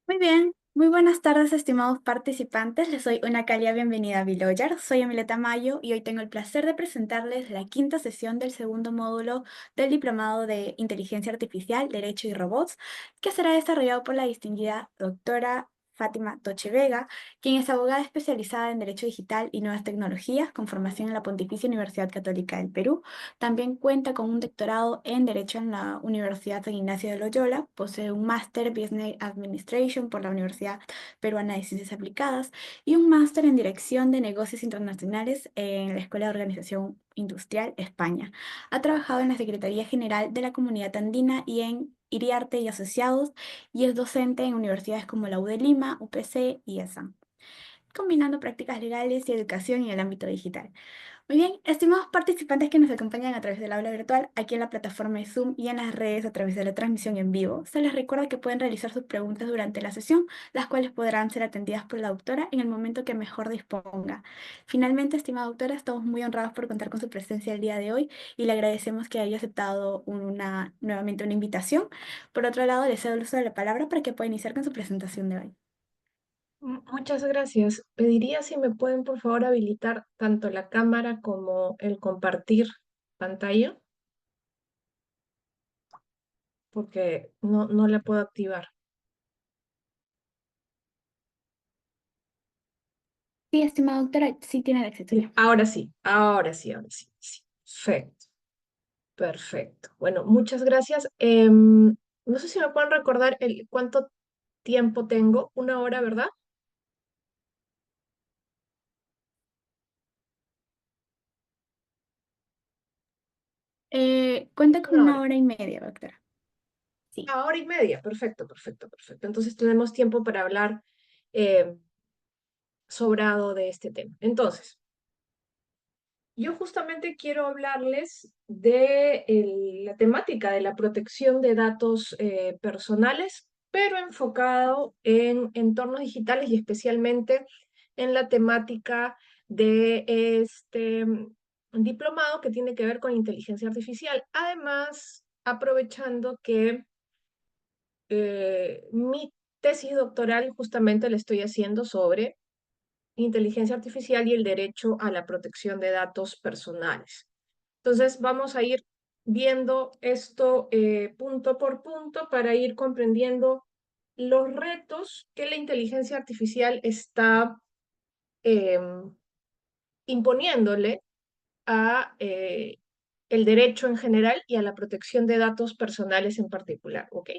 Muy bien, muy buenas tardes, estimados participantes. Les doy una cálida bienvenida a Biloyer. Soy Emileta Mayo y hoy tengo el placer de presentarles la quinta sesión del segundo módulo del Diplomado de Inteligencia Artificial, Derecho y Robots, que será desarrollado por la distinguida doctora Fátima Toche Vega, quien es abogada especializada en Derecho Digital y Nuevas Tecnologías, con formación en la Pontificia Universidad Católica del Perú. También cuenta con un doctorado en Derecho en la Universidad San Ignacio de Loyola, posee un máster Business Administration por la Universidad Peruana de Ciencias Aplicadas y un máster en Dirección de Negocios Internacionales en la Escuela de Organización Industrial España. Ha trabajado en la Secretaría General de la Comunidad Andina y en Iriarte y Asociados y es docente en universidades como la U de Lima, UPC y ESAM, combinando prácticas legales y educación en el ámbito digital. Muy bien, estimados participantes que nos acompañan a través del aula virtual, aquí en la plataforma de Zoom y en las redes a través de la transmisión en vivo, se les recuerda que pueden realizar sus preguntas durante la sesión, las cuales podrán ser atendidas por la doctora en el momento que mejor disponga. Finalmente, estimada doctora, estamos muy honrados por contar con su presencia el día de hoy y le agradecemos que haya aceptado nuevamente una invitación. Por otro lado, le cedo el uso de la palabra para que pueda iniciar con su presentación de hoy. Muchas gracias. Pediría si me pueden, por favor, habilitar tanto la cámara como el compartir pantalla, porque no la puedo activar. Sí, estimada doctora, sí tiene el éxito Sí, ya. ahora sí. Sí. Perfecto, perfecto. Bueno, muchas gracias. No sé si me pueden recordar cuánto tiempo tengo. Una hora, ¿verdad? Cuenta con Una una hora. hora y media, doctora. Sí. Hora y media. Perfecto. Entonces tenemos tiempo para hablar eh, sobrado de este tema. Entonces, yo justamente quiero hablarles de la temática de la protección de datos personales, pero enfocado en entornos digitales y especialmente en la temática de este diplomado que tiene que ver con inteligencia artificial. Además, aprovechando que mi tesis doctoral justamente la estoy haciendo sobre inteligencia artificial y el derecho a la protección de datos personales. Entonces, vamos a ir viendo esto punto por punto para ir comprendiendo los retos que la inteligencia artificial está eh, imponiéndole a el derecho en general y a la protección de datos personales en particular, ¿ok?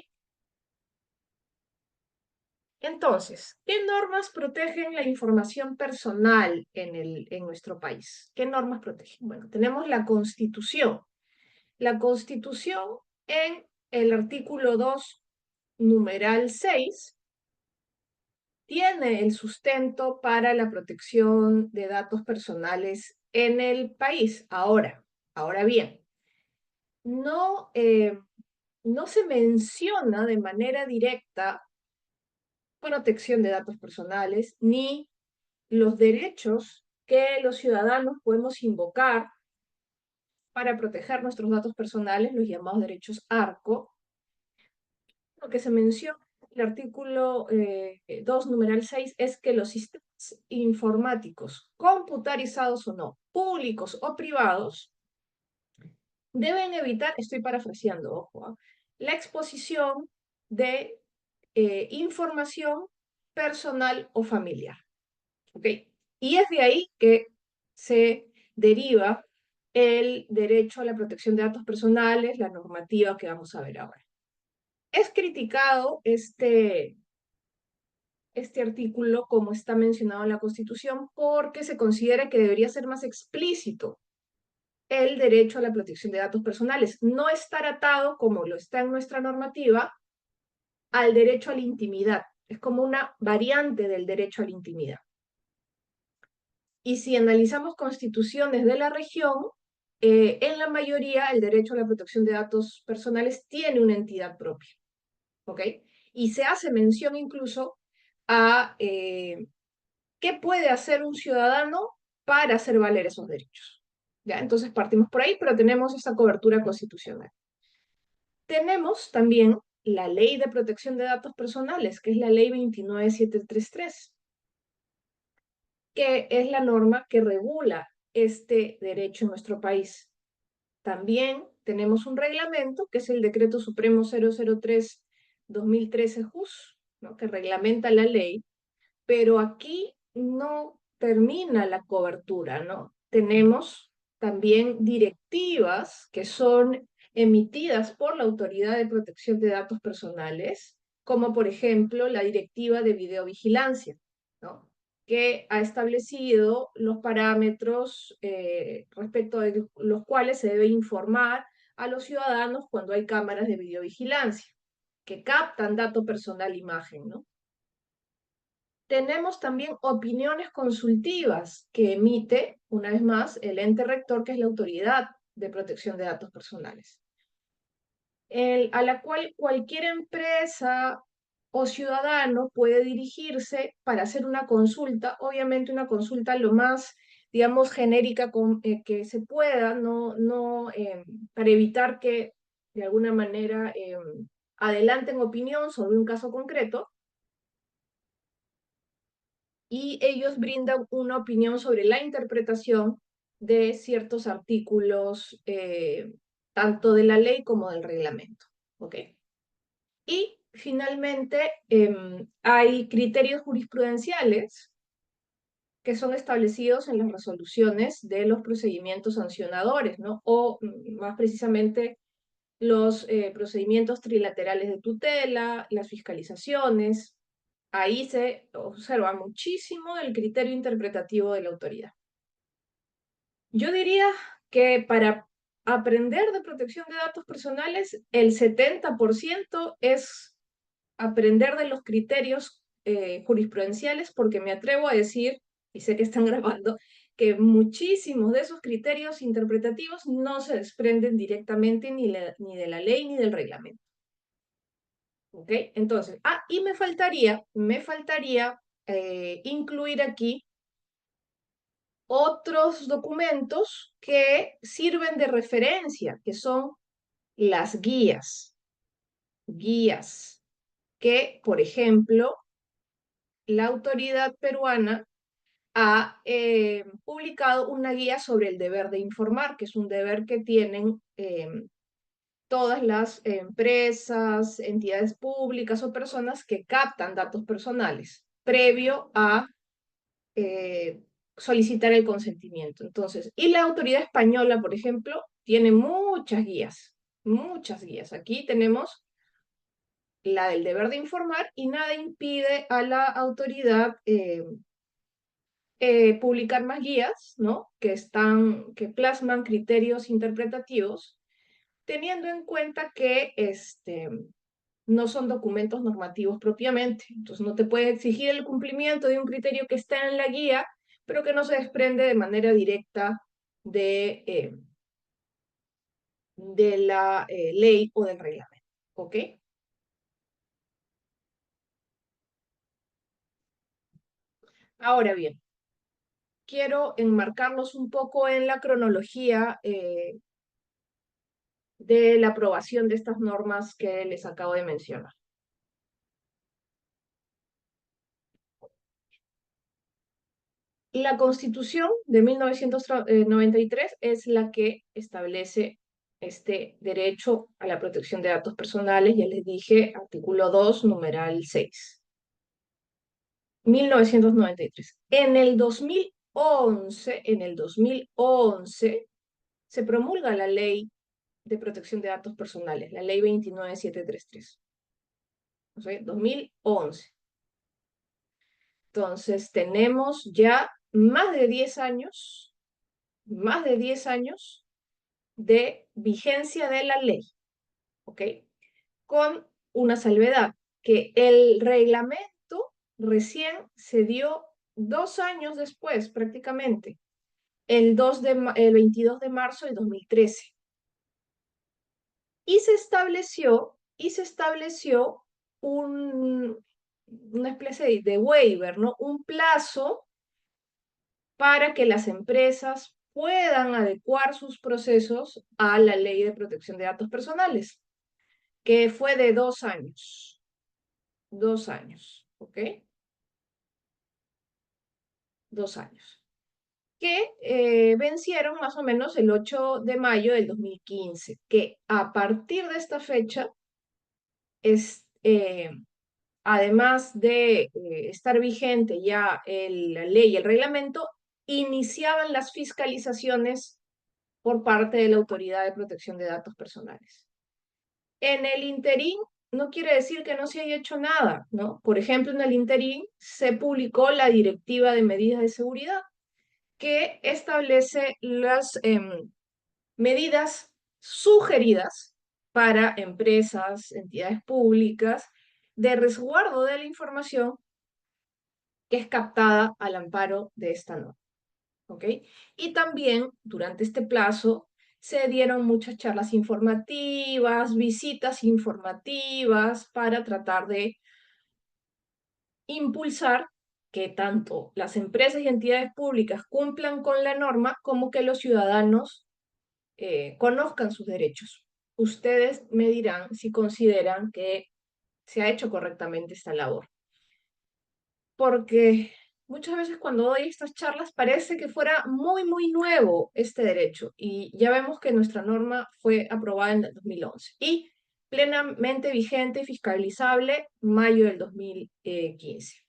Entonces, ¿qué normas protegen la información personal en nuestro país? ¿Qué normas protegen? Bueno, tenemos la Constitución. La Constitución en el artículo 2, numeral 6, tiene el sustento para la protección de datos personales en el país. Ahora bien, no, no se menciona de manera directa protección de datos personales ni los derechos que los ciudadanos podemos invocar para proteger nuestros datos personales, los llamados derechos ARCO. Lo que se menciona en el artículo 2, numeral 6, es que los sistemas informáticos, computarizados o no, públicos o privados, deben evitar, estoy parafraseando, ojo, la exposición de información personal o familiar. ¿Ok? Y es de ahí que se deriva el derecho a la protección de datos personales, la normativa que vamos a ver ahora. Es criticado este artículo, como está mencionado en la Constitución, porque se considera que debería ser más explícito el derecho a la protección de datos personales, no estar atado, como lo está en nuestra normativa, al derecho a la intimidad. Es como una variante del derecho a la intimidad. Y si analizamos constituciones de la región, en la mayoría el derecho a la protección de datos personales tiene una entidad propia, ¿ok? Y se hace mención incluso a qué puede hacer un ciudadano para hacer valer esos derechos. ¿Ya? Entonces partimos por ahí, pero tenemos esta cobertura constitucional. Tenemos también la Ley de Protección de Datos Personales, que es la Ley 29733, que es la norma que regula este derecho en nuestro país. También tenemos un reglamento, que es el Decreto Supremo 003-2013 JUS, ¿no?, que reglamenta la ley, pero aquí no termina la cobertura, ¿no? Tenemos también directivas que son emitidas por la Autoridad de Protección de Datos Personales, como por ejemplo la Directiva de Videovigilancia, ¿no?, que ha establecido los parámetros respecto de los cuales se debe informar a los ciudadanos cuando hay cámaras de videovigilancia que captan dato personal e imagen, ¿no? Tenemos también opiniones consultivas que emite, una vez más, el ente rector, que es la Autoridad de Protección de Datos Personales, a la cual cualquier empresa o ciudadano puede dirigirse para hacer una consulta, obviamente una consulta lo más, digamos, genérica que se pueda, para evitar que de alguna manera adelanten opinión sobre un caso concreto, y ellos brindan una opinión sobre la interpretación de ciertos artículos, tanto de la ley como del reglamento. ¿Ok? Y finalmente hay criterios jurisprudenciales que son establecidos en las resoluciones de los procedimientos sancionadores, ¿no? O más precisamente los procedimientos trilaterales de tutela, las fiscalizaciones. Ahí se observa muchísimo el criterio interpretativo de la autoridad. Yo diría que para aprender de protección de datos personales, el 70% es aprender de los criterios jurisprudenciales, porque me atrevo a decir, y sé que están grabando, que muchísimos de esos criterios interpretativos no se desprenden directamente ni de la ley ni del reglamento. ¿Ok? Entonces, y me faltaría incluir aquí otros documentos que sirven de referencia, que son las guías que, por ejemplo, la autoridad peruana ha publicado una guía sobre el deber de informar, que es un deber que tienen todas las empresas, entidades públicas o personas que captan datos personales previo a eh, solicitar el consentimiento. Entonces, y la autoridad española, por ejemplo, tiene muchas guías, muchas guías. Aquí tenemos la del deber de informar, y nada impide a la autoridad publicar más guías, ¿no?, que plasman criterios interpretativos, teniendo en cuenta que no son documentos normativos propiamente. Entonces no te puede exigir el cumplimiento de un criterio que está en la guía, pero que no se desprende de manera directa de la ley o del reglamento. ¿Ok? Ahora bien, quiero enmarcarnos un poco en la cronología de la aprobación de estas normas que les acabo de mencionar. La Constitución de 1993 es la que establece este derecho a la protección de datos personales. Ya les dije, artículo 2, numeral 6. 1993. En el 2011 se promulga la Ley de Protección de Datos Personales, la Ley 29733. O sea, 2011. Entonces, tenemos ya más de 10 años de vigencia de la ley, ¿ok? Con una salvedad, que el reglamento recién se dio 2 años después, prácticamente, el 22 de marzo del 2013. Y se estableció una especie de waiver, ¿no? Un plazo para que las empresas puedan adecuar sus procesos a la ley de protección de datos personales, que fue de 2 años. 2 años, ¿ok? 2 años. Que vencieron más o menos el 8 de mayo del 2015, que a partir de esta fecha es, además de estar vigente ya la ley y el reglamento, iniciaban las fiscalizaciones por parte de la Autoridad de Protección de Datos Personales. En el interín, no quiere decir que no se haya hecho nada, ¿no? Por ejemplo, en el interín se publicó la Directiva de Medidas de Seguridad que establece las medidas sugeridas para empresas, entidades públicas, de resguardo de la información que es captada al amparo de esta norma. ¿Ok? Y también durante este plazo se dieron muchas charlas informativas, visitas informativas para tratar de impulsar que tanto las empresas y entidades públicas cumplan con la norma como que los ciudadanos conozcan sus derechos. Ustedes me dirán si consideran que se ha hecho correctamente esta labor. Porque muchas veces cuando doy estas charlas parece que fuera muy, muy nuevo este derecho y ya vemos que nuestra norma fue aprobada en el 2011 y plenamente vigente y fiscalizable mayo del 2015.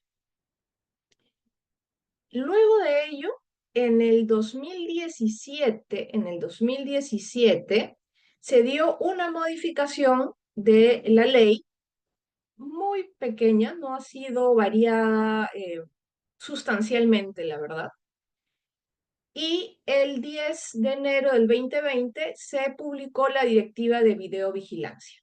Luego de ello, en el 2017 se dio una modificación de la ley muy pequeña, no ha sido variada sustancialmente, la verdad. Y el 10 de enero del 2020 se publicó la Directiva de Videovigilancia.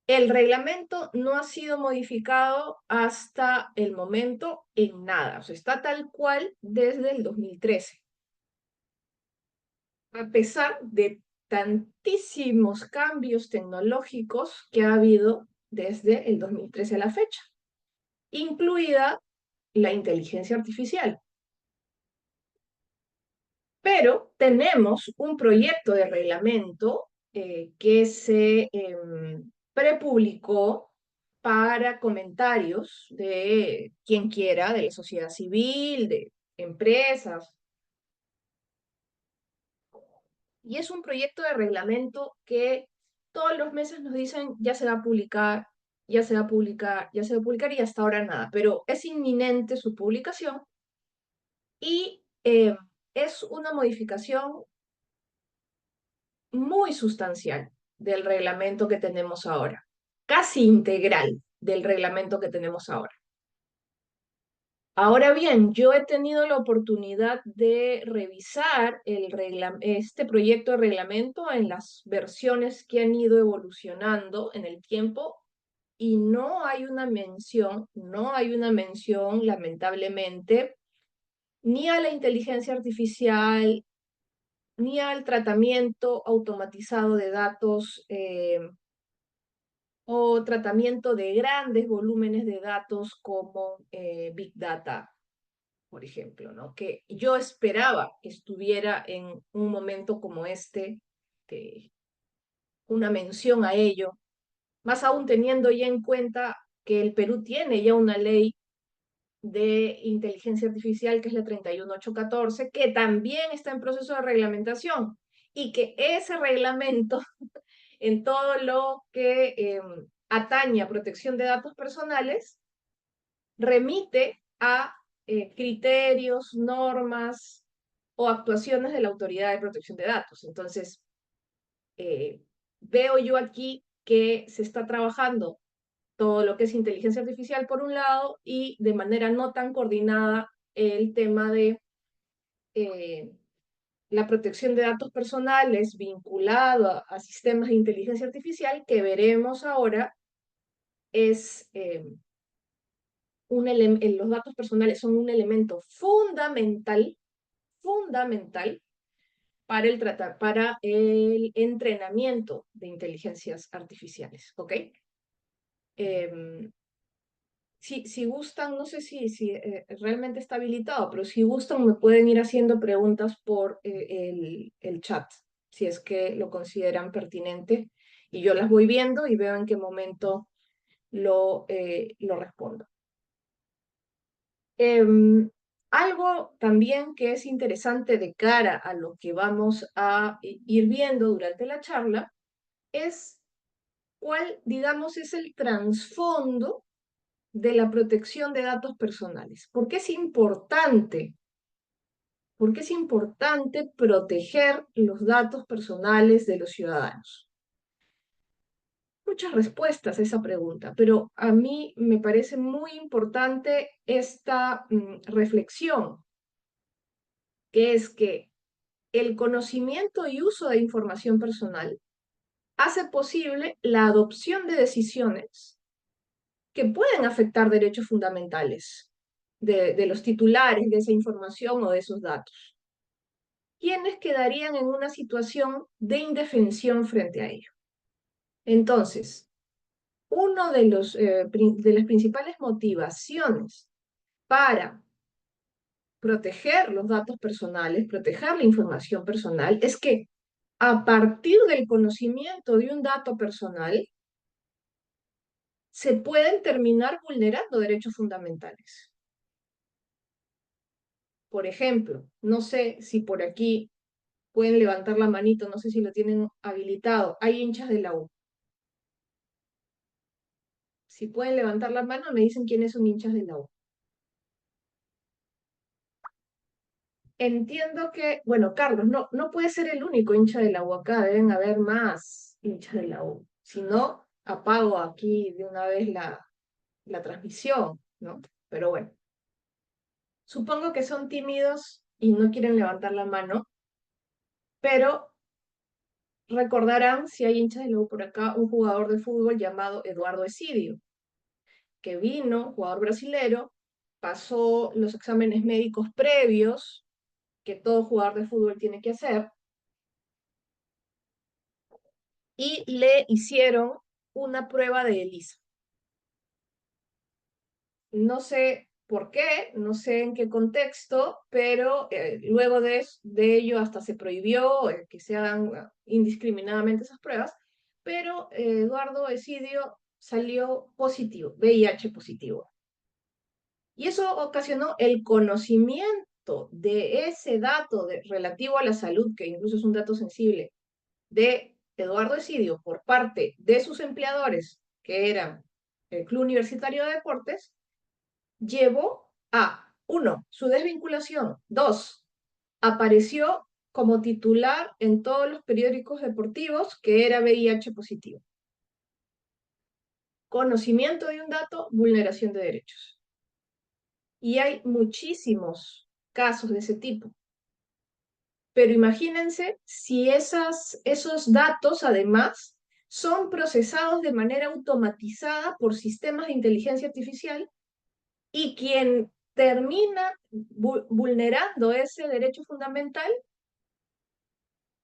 El reglamento no ha sido modificado hasta el momento en nada, o sea, está tal cual desde el 2013. A pesar de tantísimos cambios tecnológicos que ha habido desde el 2013 a la fecha, incluida la inteligencia artificial. Pero tenemos un proyecto de reglamento que se prepublicó para comentarios de quien quiera, de la sociedad civil, de empresas. Y es un proyecto de reglamento que todos los meses nos dicen ya se va a publicar, ya se va a publicar, ya se va a publicar y hasta ahora nada. Pero es inminente su publicación y es una modificación muy sustancial del reglamento que tenemos ahora, casi integral del reglamento que tenemos ahora. Ahora bien, yo he tenido la oportunidad de revisar este proyecto de reglamento en las versiones que han ido evolucionando en el tiempo y no hay una mención, lamentablemente, ni a la inteligencia artificial, ni al tratamiento automatizado de datos o tratamiento de grandes volúmenes de datos como Big Data, por ejemplo, ¿no? Que yo esperaba que estuviera en un momento como este, una mención a ello, más aún teniendo ya en cuenta que el Perú tiene ya una ley de inteligencia artificial, que es la 31814, que también está en proceso de reglamentación y que ese reglamento, en todo lo que atañe a protección de datos personales, remite a criterios, normas o actuaciones de la Autoridad de Protección de Datos. Entonces, veo yo aquí que se está trabajando todo lo que es inteligencia artificial por un lado y de manera no tan coordinada el tema de la protección de datos personales vinculado a sistemas de inteligencia artificial, que veremos ahora es los datos personales son un elemento fundamental, fundamental para el entrenamiento de inteligencias artificiales, ¿ok? Si gustan, no sé si realmente está habilitado, pero si gustan me pueden ir haciendo preguntas por el chat, si es que lo consideran pertinente. y yo las voy viendo y veo en qué momento lo respondo. Algo también que es interesante de cara a lo que vamos a ir viendo durante la charla es cuál, digamos, es el trasfondo de la protección de datos personales. ¿Por qué es importante? ¿Por qué es importante proteger los datos personales de los ciudadanos? Muchas respuestas a esa pregunta, pero a mí me parece muy importante esta reflexión, que es que el conocimiento y uso de información personal hace posible la adopción de decisiones que pueden afectar derechos fundamentales de los titulares de esa información o de esos datos, quienes quedarían en una situación de indefensión frente a ello. Entonces, uno de las principales motivaciones para proteger los datos personales, proteger la información personal, es que a partir del conocimiento de un dato personal, se pueden terminar vulnerando derechos fundamentales. Por ejemplo, no sé si por aquí pueden levantar la manito, no sé si lo tienen habilitado. Hay hinchas de la U. Si pueden levantar la mano, me dicen quiénes son hinchas de la U. Entiendo que, bueno, Carlos, no puede ser el único hincha de la U acá, deben haber más hinchas de la U. Si no, apago aquí de una vez la transmisión, ¿no? Pero bueno, supongo que son tímidos y no quieren levantar la mano, pero recordarán, si hay hinchas de la U por acá, un jugador de fútbol llamado Eduardo Esidio, que vino, jugador brasilero, pasó los exámenes médicos previos que todo jugador de fútbol tiene que hacer, y le hicieron una prueba de ELISA. No sé por qué, no sé en qué contexto, pero luego de ello hasta se prohibió que se hagan indiscriminadamente esas pruebas, pero Eduardo Esidio salió positivo, VIH positivo. Y eso ocasionó el conocimiento de ese dato relativo a la salud, que incluso es un dato sensible, de Eduardo Esidio por parte de sus empleadores, que eran el Club Universitario de Deportes, llevó a, uno, su desvinculación, dos, apareció como titular en todos los periódicos deportivos que era VIH positivo. Conocimiento de un dato, vulneración de derechos. Y hay muchísimos casos de ese tipo. Pero imagínense si esos datos, además, son procesados de manera automatizada por sistemas de inteligencia artificial y quien termina vulnerando ese derecho fundamental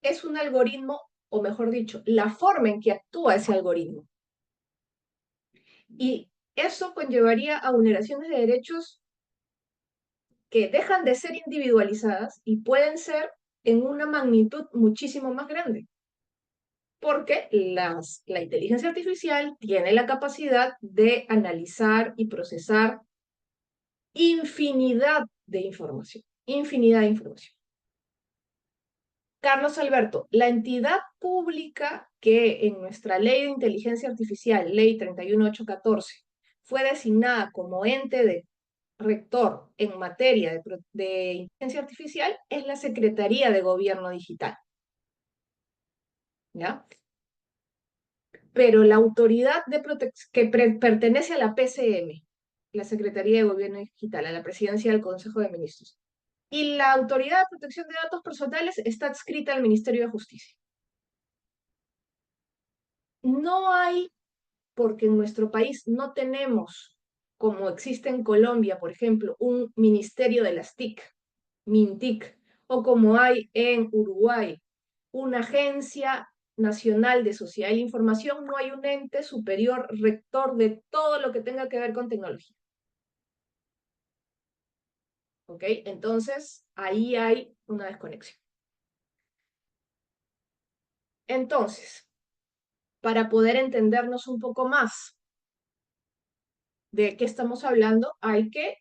es un algoritmo, o mejor dicho, la forma en que actúa ese algoritmo. Y eso conllevaría a vulneraciones de derechos que dejan de ser individualizadas y pueden ser en una magnitud muchísimo más grande. Porque la inteligencia artificial tiene la capacidad de analizar y procesar infinidad de información, infinidad de información. Carlos Alberto, la entidad pública que en nuestra ley de inteligencia artificial, ley 31814, fue designada como ente de rector en materia de inteligencia artificial es la Secretaría de Gobierno Digital. ¿Ya? Pero la autoridad que pertenece a la PCM, la Secretaría de Gobierno Digital, a la Presidencia del Consejo de Ministros, y la Autoridad de Protección de Datos Personales está adscrita al Ministerio de Justicia. No hay, porque en nuestro país no tenemos, como existe en Colombia, por ejemplo, un Ministerio de las TIC, MINTIC, o como hay en Uruguay, una agencia nacional de sociedad y la información, no hay un ente superior rector de todo lo que tenga que ver con tecnología. ¿Ok? Entonces, ahí hay una desconexión. Entonces, para poder entendernos un poco más de qué estamos hablando, hay que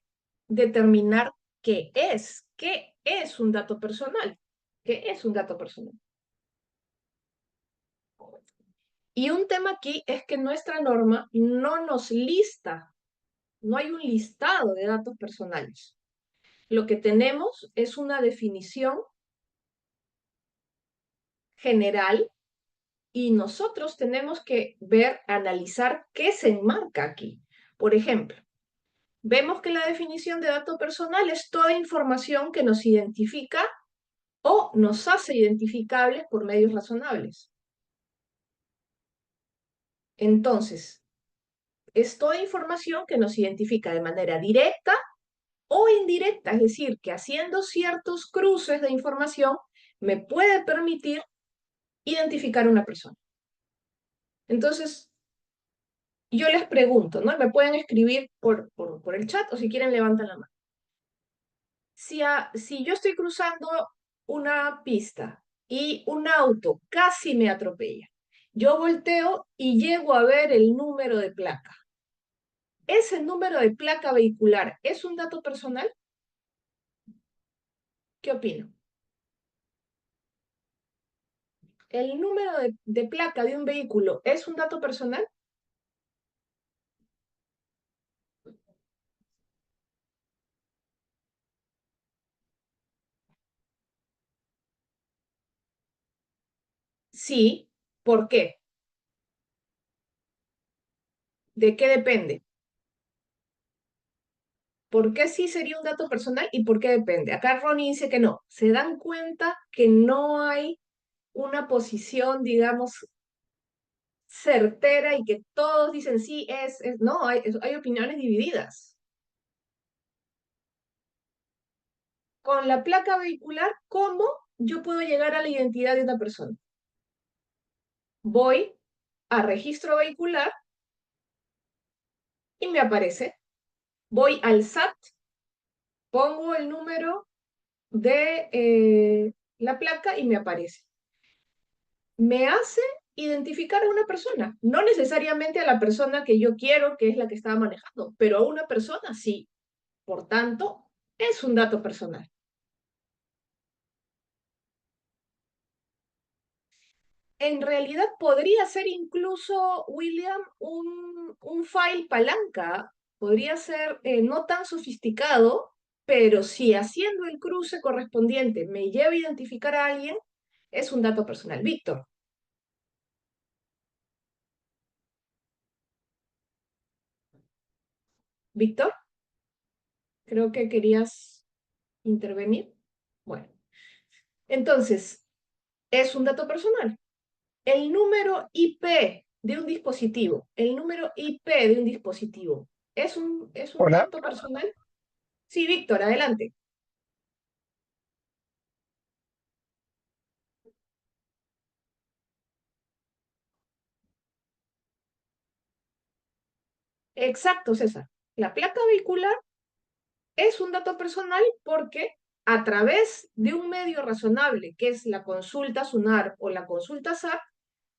determinar qué es un dato personal, qué es un dato personal. Y un tema aquí es que nuestra norma no nos lista, no hay un listado de datos personales. Lo que tenemos es una definición general y nosotros tenemos que ver, analizar qué se enmarca aquí. Por ejemplo, vemos que la definición de dato personal es toda información que nos identifica o nos hace identificables por medios razonables. Entonces, es toda información que nos identifica de manera directa o indirecta, es decir, que haciendo ciertos cruces de información me puede permitir identificar a una persona. Entonces, yo les pregunto, ¿no? Me pueden escribir por el chat o si quieren levantan la mano. Si yo estoy cruzando una pista y un auto casi me atropella, yo volteo y llego a ver el número de placa. ¿Ese número de placa vehicular es un dato personal? ¿Qué opino? ¿El número de placa de un vehículo es un dato personal? Sí. ¿Por qué? ¿De qué depende? ¿Por qué sí sería un dato personal y por qué depende? Acá Ronnie dice que no. ¿Se dan cuenta que no hay una posición, digamos, certera y que todos dicen sí, no, hay opiniones divididas? Con la placa vehicular, ¿cómo yo puedo llegar a la identidad de una persona? Voy a registro vehicular y me aparece. Voy al SAT, pongo el número de la placa y me aparece. Me hace identificar a una persona, no necesariamente a la persona que yo quiero, que es la que estaba manejando, pero a una persona sí. Por tanto, es un dato personal. En realidad podría ser incluso, William, un file palanca. Podría ser no tan sofisticado, pero si haciendo el cruce correspondiente me lleva a identificar a alguien, es un dato personal. Víctor, Víctor, creo que querías intervenir. Bueno, entonces, es un dato personal. El número IP de un dispositivo, el número IP de un dispositivo, ¿es un Hola, dato personal? Sí, Víctor, adelante. Exacto, César. La placa vehicular es un dato personal porque a través de un medio razonable, que es la consulta SUNAR o la consulta SAP,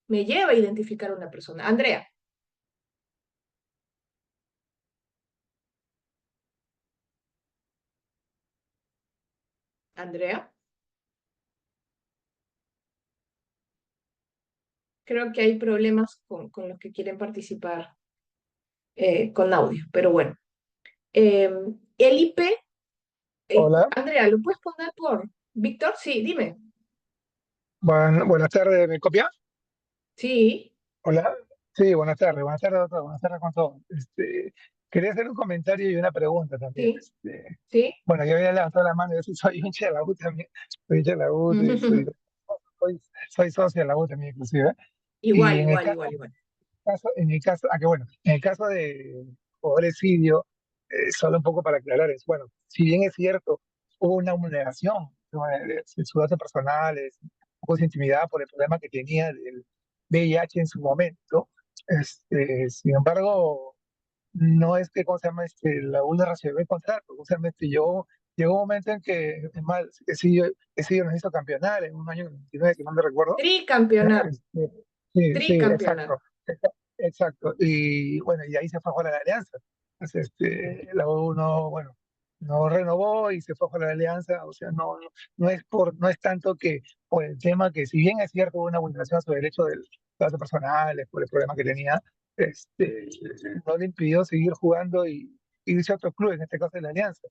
me lleva a identificar a una persona. Andrea, Andrea, creo que hay problemas con los que quieren participar con audio, pero bueno. Eh, el IP, hola, Andrea, ¿lo puedes poner por Víctor? Sí, dime. buenas tardes, ¿me copia? Sí, Hola, sí, buenas tardes a todos, buenas tardes con todos. Quería hacer un comentario y una pregunta también. sí, sí. Bueno, yo había levantado la mano, yo sí soy hincha de la U también, soy hincha de la U y soy, soy socio de la U también inclusive. Y Igual, igual, igual, igual. en el caso de Obresidio, solo un poco para aclarar, es bueno, si bien es cierto, hubo una vulneración, ¿no?, de sus datos personales, un poco de intimidad por el problema que tenía del VIH en su momento, sin embargo, no es que, ¿cómo se llama? La vulneración del contrato, ¿cómo se llama? Llegó un momento en que, es más, Esidio nos hizo campeonar en un año 99, si no me recuerdo, Tricampeonato. Sí, sí, tricampeonato. exacto, exacto. Y bueno, y ahí se fue a jugar a la Alianza. Entonces, la U no, bueno, no renovó y se fue a jugar a la Alianza. O sea, no es tanto que por el tema que, si bien es cierto, hubo una vulneración a su derecho de datos personales por el problema que tenía, este, no le impidió seguir jugando y irse a otro club, en este caso de la Alianza.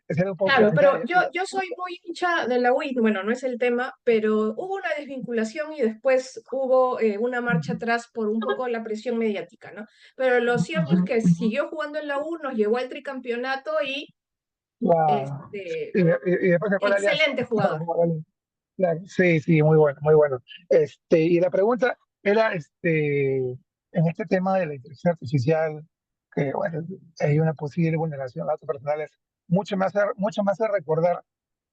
Ese era un poco Claro, pero lamentable. yo soy muy hincha de la UI, bueno, no es el tema, pero hubo una desvinculación y después hubo una marcha Ujú, atrás por un poco la presión mediática, ¿no? Pero lo cierto ujú, es que ujú. siguió jugando en la U, nos llevó al tricampeonato y este, Y después se fue a la Alianza. excelente jugador. Claro, sí, sí, muy bueno, muy bueno. Y la pregunta era, en este tema de la inteligencia artificial, que bueno, hay una posible vulneración de datos personales, mucho más a recordar,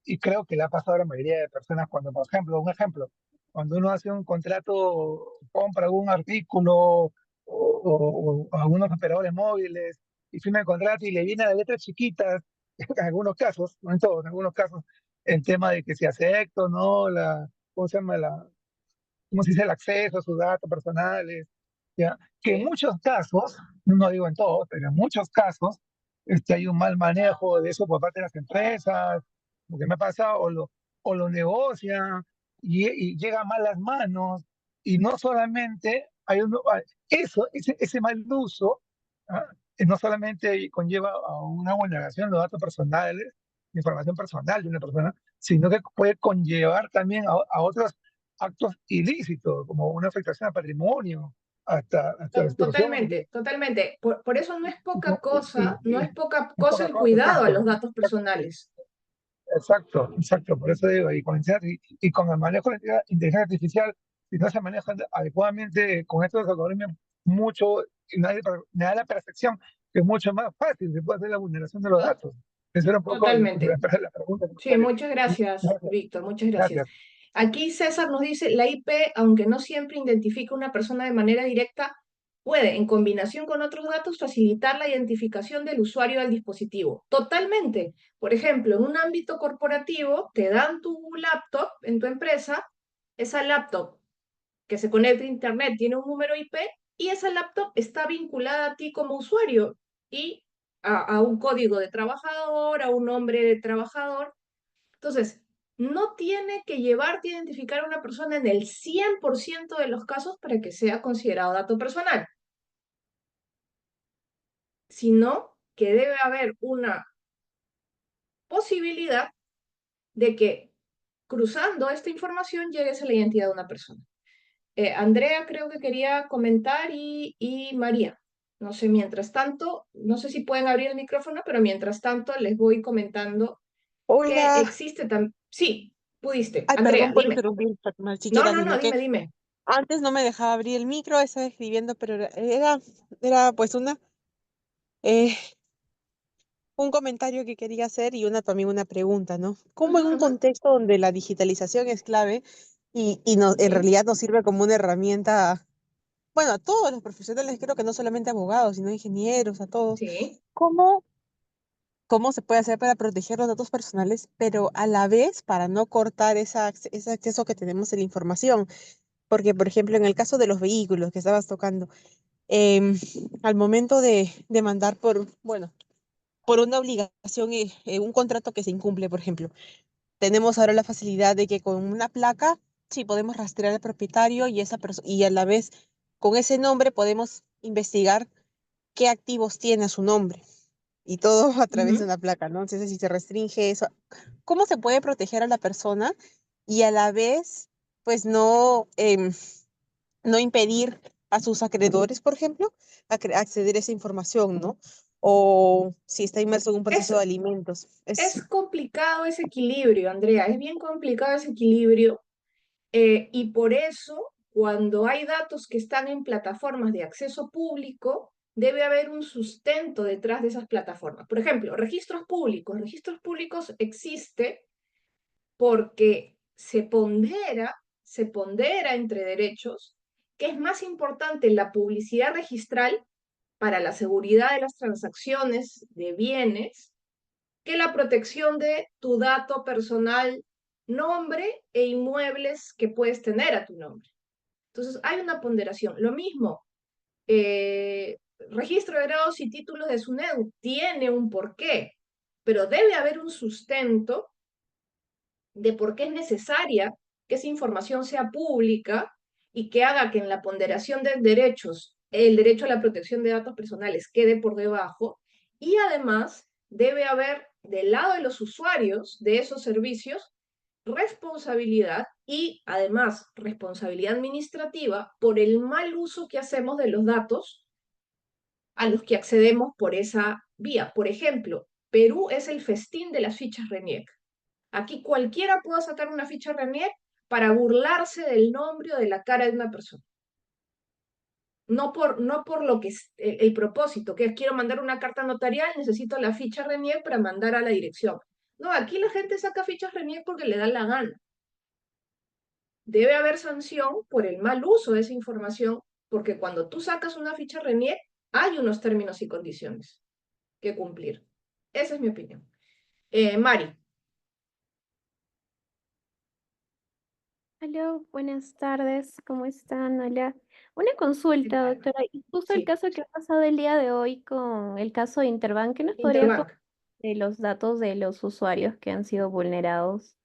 y creo que le ha pasado a la mayoría de personas cuando, por ejemplo, un ejemplo, cuando uno hace un contrato, compra algún artículo o algunos operadores móviles, y firma el contrato y le viene las letras chiquitas, en algunos casos, no en todos, en algunos casos, el tema de que se acepta o no, ¿cómo se llama? ¿Cómo se dice? El acceso a sus datos personales, ¿ya? Que en Sí, muchos casos, no digo en todos, pero en muchos casos, hay un mal manejo de eso por parte de las empresas, lo que me ha pasado, o lo negocian y llega a malas manos, y no solamente ese mal uso, ¿ah? No solamente conlleva a una vulneración de los datos personales, de información personal de una persona, sino que puede conllevar también a otros actos ilícitos, como una afectación al patrimonio, hasta la extorsión. totalmente, totalmente. Por eso no es poca Y, cosa, no y- es poca es cosa poca el cosa, cuidado a exacto. los datos personales. Exacto, exacto. Por eso digo, y con el manejo de la inteligencia artificial, si no se maneja adecuadamente con estos algoritmos, mucho, y me da la percepción que es mucho más fácil se puede hacer la vulneración de los To- datos. Esa era un poco Totalmente. la pregunta que Sí, quería muchas gracias, Gracias, Víctor, muchas gracias. gracias. Aquí César nos dice, la IP, aunque no siempre identifica una persona de manera directa, puede, en combinación con otros datos, facilitar la identificación del usuario del dispositivo. Totalmente. Por ejemplo, en un ámbito corporativo, te dan tu laptop en tu empresa, esa laptop que se conecta a Internet tiene un número IP y esa laptop está vinculada a ti como usuario y a un código de trabajador, a un nombre de trabajador. Entonces, no tiene que llevarte a identificar a una persona en el 100% de los casos para que sea considerado dato personal, sino que debe haber una posibilidad de que cruzando esta información llegues a la identidad de una persona. Andrea creo que quería comentar y María. No sé, mientras tanto, no sé si pueden abrir el micrófono, pero mientras tanto les voy comentando que Hola, existe también. Sí, pudiste. ay, Andrea, perdón por dime. interrumpir, Fátima, No, siquiera, no, no, sino que dime, dime. antes no me dejaba abrir el micro, estaba escribiendo, pero era pues eh, un comentario que quería hacer y también una pregunta, ¿no? ¿Cómo Ujú, en un ujú. contexto donde la digitalización es clave y en Sí, realidad nos sirve como una herramienta, bueno, a todos los profesionales, creo que no solamente abogados, sino ingenieros, a todos, sí. ¿cómo, cómo se puede hacer para proteger los datos personales, pero a la vez para no cortar ese acceso que tenemos a la información? Porque, por ejemplo, en el caso de los vehículos que estabas tocando, em, al momento de mandar bueno, por una obligación, un contrato que se incumple, por ejemplo, tenemos ahora la facilidad de que con una placa, sí, podemos rastrear al propietario y y a la vez con ese nombre podemos investigar qué activos tiene a su nombre. Y todo a través de Ujú. una placa, ¿no? Entonces, si se restringe eso, ¿cómo se puede proteger a la persona y a la vez, pues no impedir a sus acreedores, por ejemplo, acceder a esa información, ¿no? O si está inmerso en un proceso de alimentos. Es complicado ese equilibrio, Andrea, es bien complicado ese equilibrio y por eso cuando hay datos que están en plataformas de acceso público, debe haber un sustento detrás de esas plataformas. Por ejemplo, registros públicos. Registros públicos existe porque se pondera entre derechos que es más importante la publicidad registral para la seguridad de las transacciones de bienes que la protección de tu dato personal, nombre e inmuebles que puedes tener a tu nombre. Entonces, hay una ponderación. Lo mismo, registro de grados y títulos de SUNEDU tiene un porqué, pero debe haber un sustento de por qué es necesaria que esa información sea pública y que haga que en la ponderación de derechos, el derecho a la protección de datos personales quede por debajo, y además debe haber del lado de los usuarios de esos servicios responsabilidad y además responsabilidad administrativa por el mal uso que hacemos de los datos a los que accedemos por esa vía. Por ejemplo, Perú es el festín de las fichas RENIEC. Aquí cualquiera puede sacar una ficha RENIEC para burlarse del nombre o de la cara de una persona. No por lo que es el propósito, que es quiero mandar una carta notarial, necesito la ficha RENIEC para mandar a la dirección. No, aquí la gente saca fichas RENIEC porque le da la gana. Debe haber sanción por el mal uso de esa información, porque cuando tú sacas una ficha RENIEC, hay unos términos y condiciones que cumplir. Esa es mi opinión. Mari, Hola, buenas tardes, ¿cómo están? Hola. Una ¿qué consulta, tal? doctora. Y justo el Sí, caso que ha pasado el día de hoy con el caso de Interbank, ¿qué nos podría contar Interbank. de los datos de los usuarios que han sido vulnerados?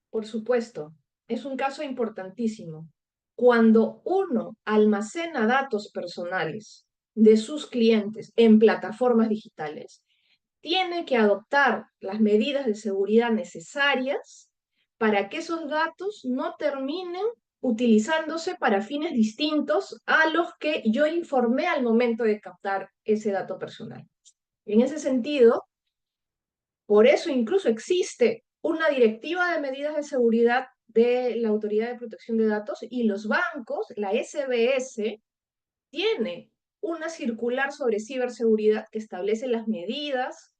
Por supuesto, es un caso importantísimo. Cuando uno almacena datos personales de sus clientes en plataformas digitales, tiene que adoptar las medidas de seguridad necesarias para que esos datos no terminen utilizándose para fines distintos a los que yo informé al momento de captar ese dato personal. En ese sentido, por eso incluso existe una directiva de medidas de seguridad de la Autoridad de Protección de Datos, y los bancos, la SBS, tiene una circular sobre ciberseguridad que establece las medidas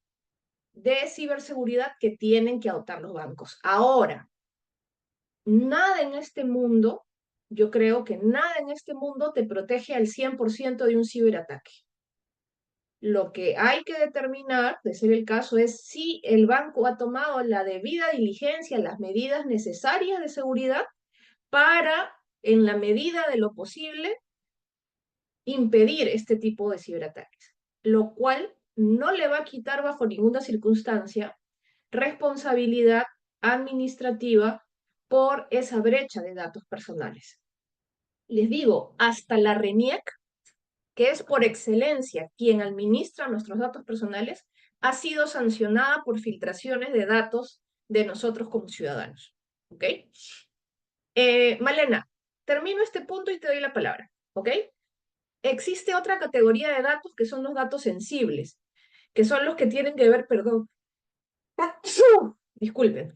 de ciberseguridad que tienen que adoptar los bancos. Ahora, nada en este mundo, yo creo que nada en este mundo te protege al 100% de un ciberataque. Lo que hay que determinar, de ser el caso, es si el banco ha tomado la debida diligencia, las medidas necesarias de seguridad para, en la medida de lo posible, impedir este tipo de ciberataques, lo cual no le va a quitar bajo ninguna circunstancia responsabilidad administrativa por esa brecha de datos personales. Les digo, hasta la RENIEC, que es por excelencia quien administra nuestros datos personales, ha sido sancionada por filtraciones de datos de nosotros como ciudadanos. ¿Ok? Malena, termino este punto y te doy la palabra. ¿Ok? Existe otra categoría de datos que son los datos sensibles, que son los que tienen que ver, perdón, disculpen,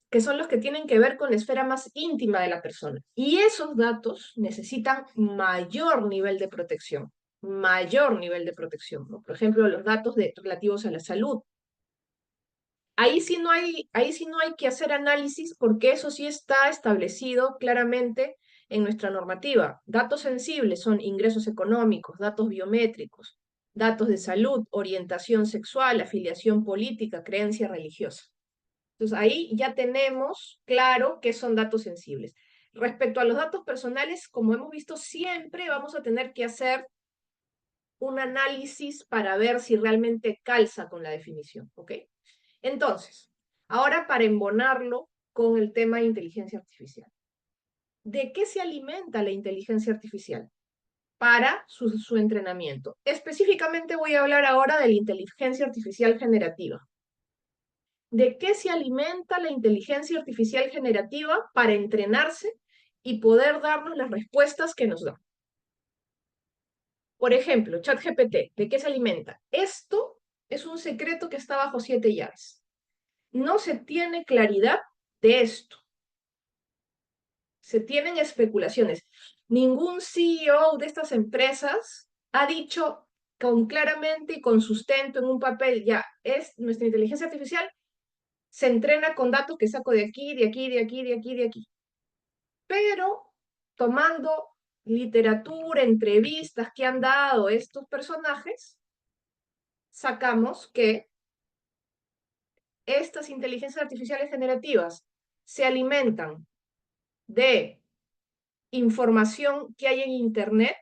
que son los que tienen que ver con la esfera más íntima de la persona. Y esos datos necesitan mayor nivel de protección, mayor nivel de protección, ¿no? Por ejemplo, los datos relativos a la salud. Ahí sí no hay que hacer análisis porque eso sí está establecido claramente en nuestra normativa. Datos sensibles son ingresos económicos, datos biométricos, datos de salud, orientación sexual, afiliación política, creencia religiosa. Entonces ahí ya tenemos claro qué son datos sensibles. Respecto a los datos personales, como hemos visto, siempre vamos a tener que hacer un análisis para ver si realmente calza con la definición, ¿ok? Entonces, ahora para embonarlo con el tema de inteligencia artificial. ¿De qué se alimenta la inteligencia artificial? Para su entrenamiento. Específicamente voy a hablar ahora de la inteligencia artificial generativa. ¿De qué se alimenta la inteligencia artificial generativa para entrenarse y poder darnos las respuestas que nos da? Por ejemplo, ChatGPT, ¿de qué se alimenta? Esto es un secreto que está bajo 7 llaves. No se tiene claridad de esto. Se tienen especulaciones. Ningún CEO de estas empresas ha dicho claramente y con sustento en un papel, ya, es nuestra inteligencia artificial se entrena con datos que saco de aquí, de aquí, de aquí, de aquí, de aquí. Pero tomando literatura, entrevistas que han dado estos personajes, sacamos que estas inteligencias artificiales generativas se alimentan de información que hay en Internet,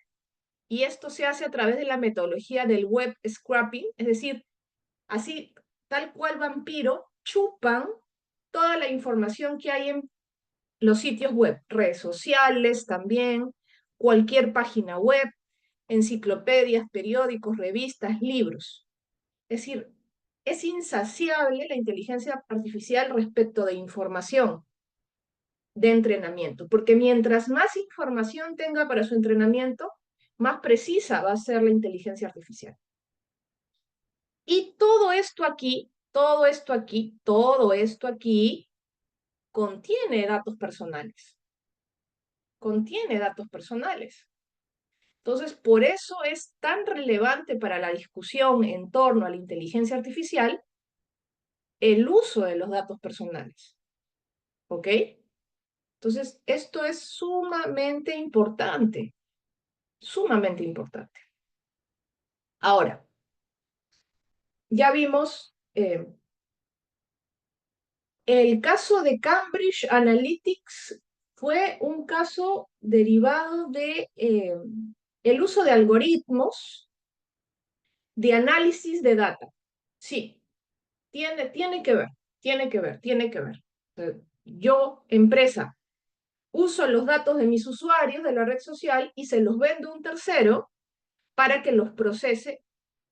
y esto se hace a través de la metodología del web scraping, es decir, así, tal cual vampiro, chupan toda la información que hay en los sitios web, redes sociales también, cualquier página web, enciclopedias, periódicos, revistas, libros. Es decir, es insaciable la inteligencia artificial respecto de información de entrenamiento, porque mientras más información tenga para su entrenamiento, más precisa va a ser la inteligencia artificial. Y todo esto aquí, todo esto aquí, todo esto aquí contiene datos personales. Contiene datos personales. Entonces, por eso es tan relevante para la discusión en torno a la inteligencia artificial el uso de los datos personales. ¿Ok? Entonces, esto es sumamente importante. Sumamente importante. Ahora, ya vimos el caso de Cambridge Analytics fue un caso derivado de el uso de algoritmos de análisis de data. Sí, tiene que ver, tiene que ver, tiene que ver. Yo, empresa, uso los datos de mis usuarios de la red social y se los vendo a un tercero para que los procese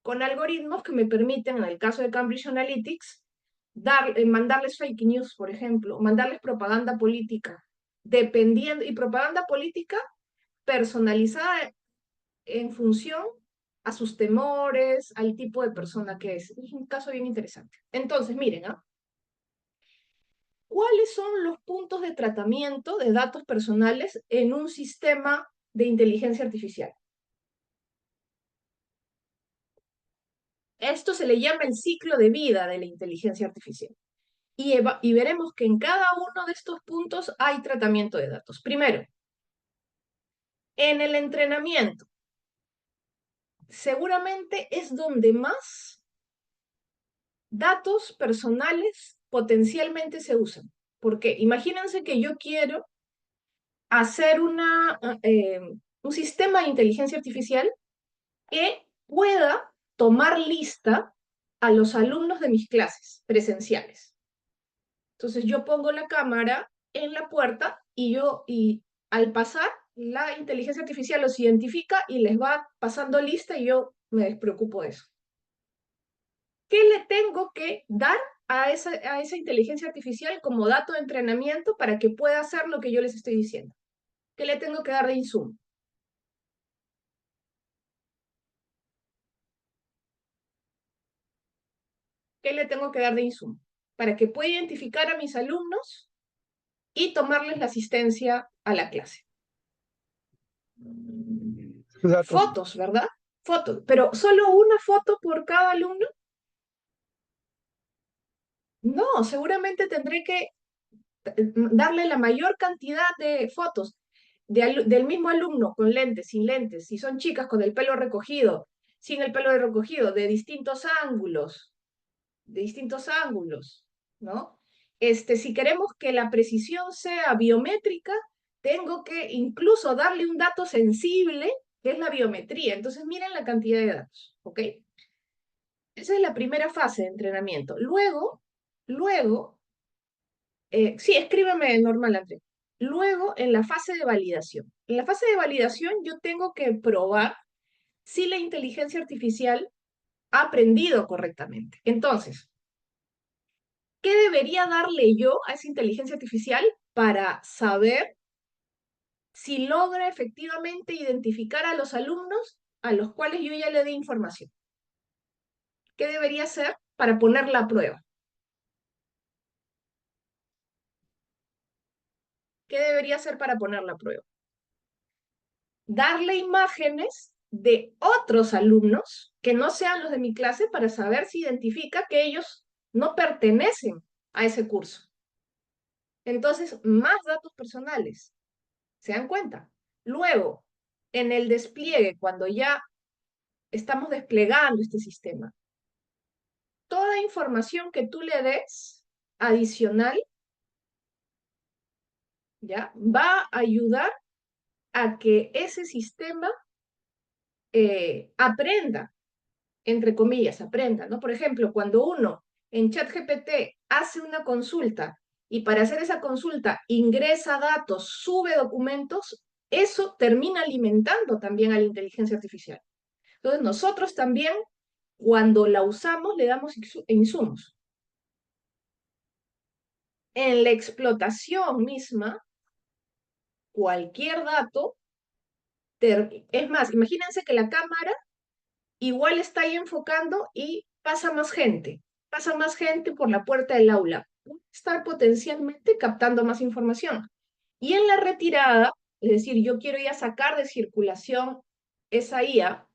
con algoritmos que me permiten, en el caso de Cambridge Analytics, mandarles fake news, por ejemplo, mandarles propaganda política, dependiendo, y propaganda política personalizada en función a sus temores, al tipo de persona que es. Es un caso bien interesante. Entonces, miren, ¿ah? ¿Cuáles son los puntos de tratamiento de datos personales en un sistema de inteligencia artificial? Esto se le llama el ciclo de vida de la inteligencia artificial. Y veremos que en cada uno de estos puntos hay tratamiento de datos. Primero, en el entrenamiento, seguramente es donde más datos personales potencialmente se usan. Porque imagínense que yo quiero hacer un sistema de inteligencia artificial que pueda tomar lista a los alumnos de mis clases presenciales. Entonces yo pongo la cámara en la puerta y al pasar, la inteligencia artificial los identifica y les va pasando lista y yo me despreocupo de eso. ¿Qué le tengo que dar a esa inteligencia artificial como dato de entrenamiento para que pueda hacer lo que yo les estoy diciendo? ¿Qué le tengo que dar de insumo? ¿Qué le tengo que dar de insumo? Para que pueda identificar a mis alumnos y tomarles la asistencia a la clase. Sus datos. Fotos, ¿verdad? Fotos, pero solo una foto por cada alumno. No, seguramente tendré que darle la mayor cantidad de fotos del mismo alumno con lentes, sin lentes, si son chicas con el pelo recogido, sin el pelo recogido, de distintos ángulos, ¿no? Si queremos que la precisión sea biométrica, tengo que incluso darle un dato sensible, que es la biometría. Entonces, miren la cantidad de datos, ¿ok? Esa es la primera fase de entrenamiento. Luego, sí, escríbeme normal, André. Luego, en la fase de validación. En la fase de validación, yo tengo que probar si la inteligencia artificial ha aprendido correctamente. Entonces, ¿qué debería darle yo a esa inteligencia artificial para saber si logra efectivamente identificar a los alumnos a los cuales yo ya le di información? ¿Qué debería hacer para ponerla a prueba? ¿Qué debería hacer para ponerla a prueba? Darle imágenes de otros alumnos que no sean los de mi clase para saber si identifica que ellos no pertenecen a ese curso. Entonces, más datos personales. ¿Se dan cuenta? Luego, en el despliegue, cuando ya estamos desplegando este sistema, toda información que tú le des adicional, ¿ya? Va a ayudar a que ese sistema aprenda, entre comillas, aprenda, ¿no? Por ejemplo, cuando uno en ChatGPT hace una consulta y para hacer esa consulta ingresa datos, sube documentos, eso termina alimentando también a la inteligencia artificial. Entonces nosotros también, cuando la usamos, le damos insumos. En la explotación misma, cualquier dato, es más, imagínense que la cámara igual está ahí enfocando y pasa más gente por la puerta del aula, puede estar potencialmente captando más información. Y en la retirada, es decir, yo quiero ya sacar de circulación esa IA,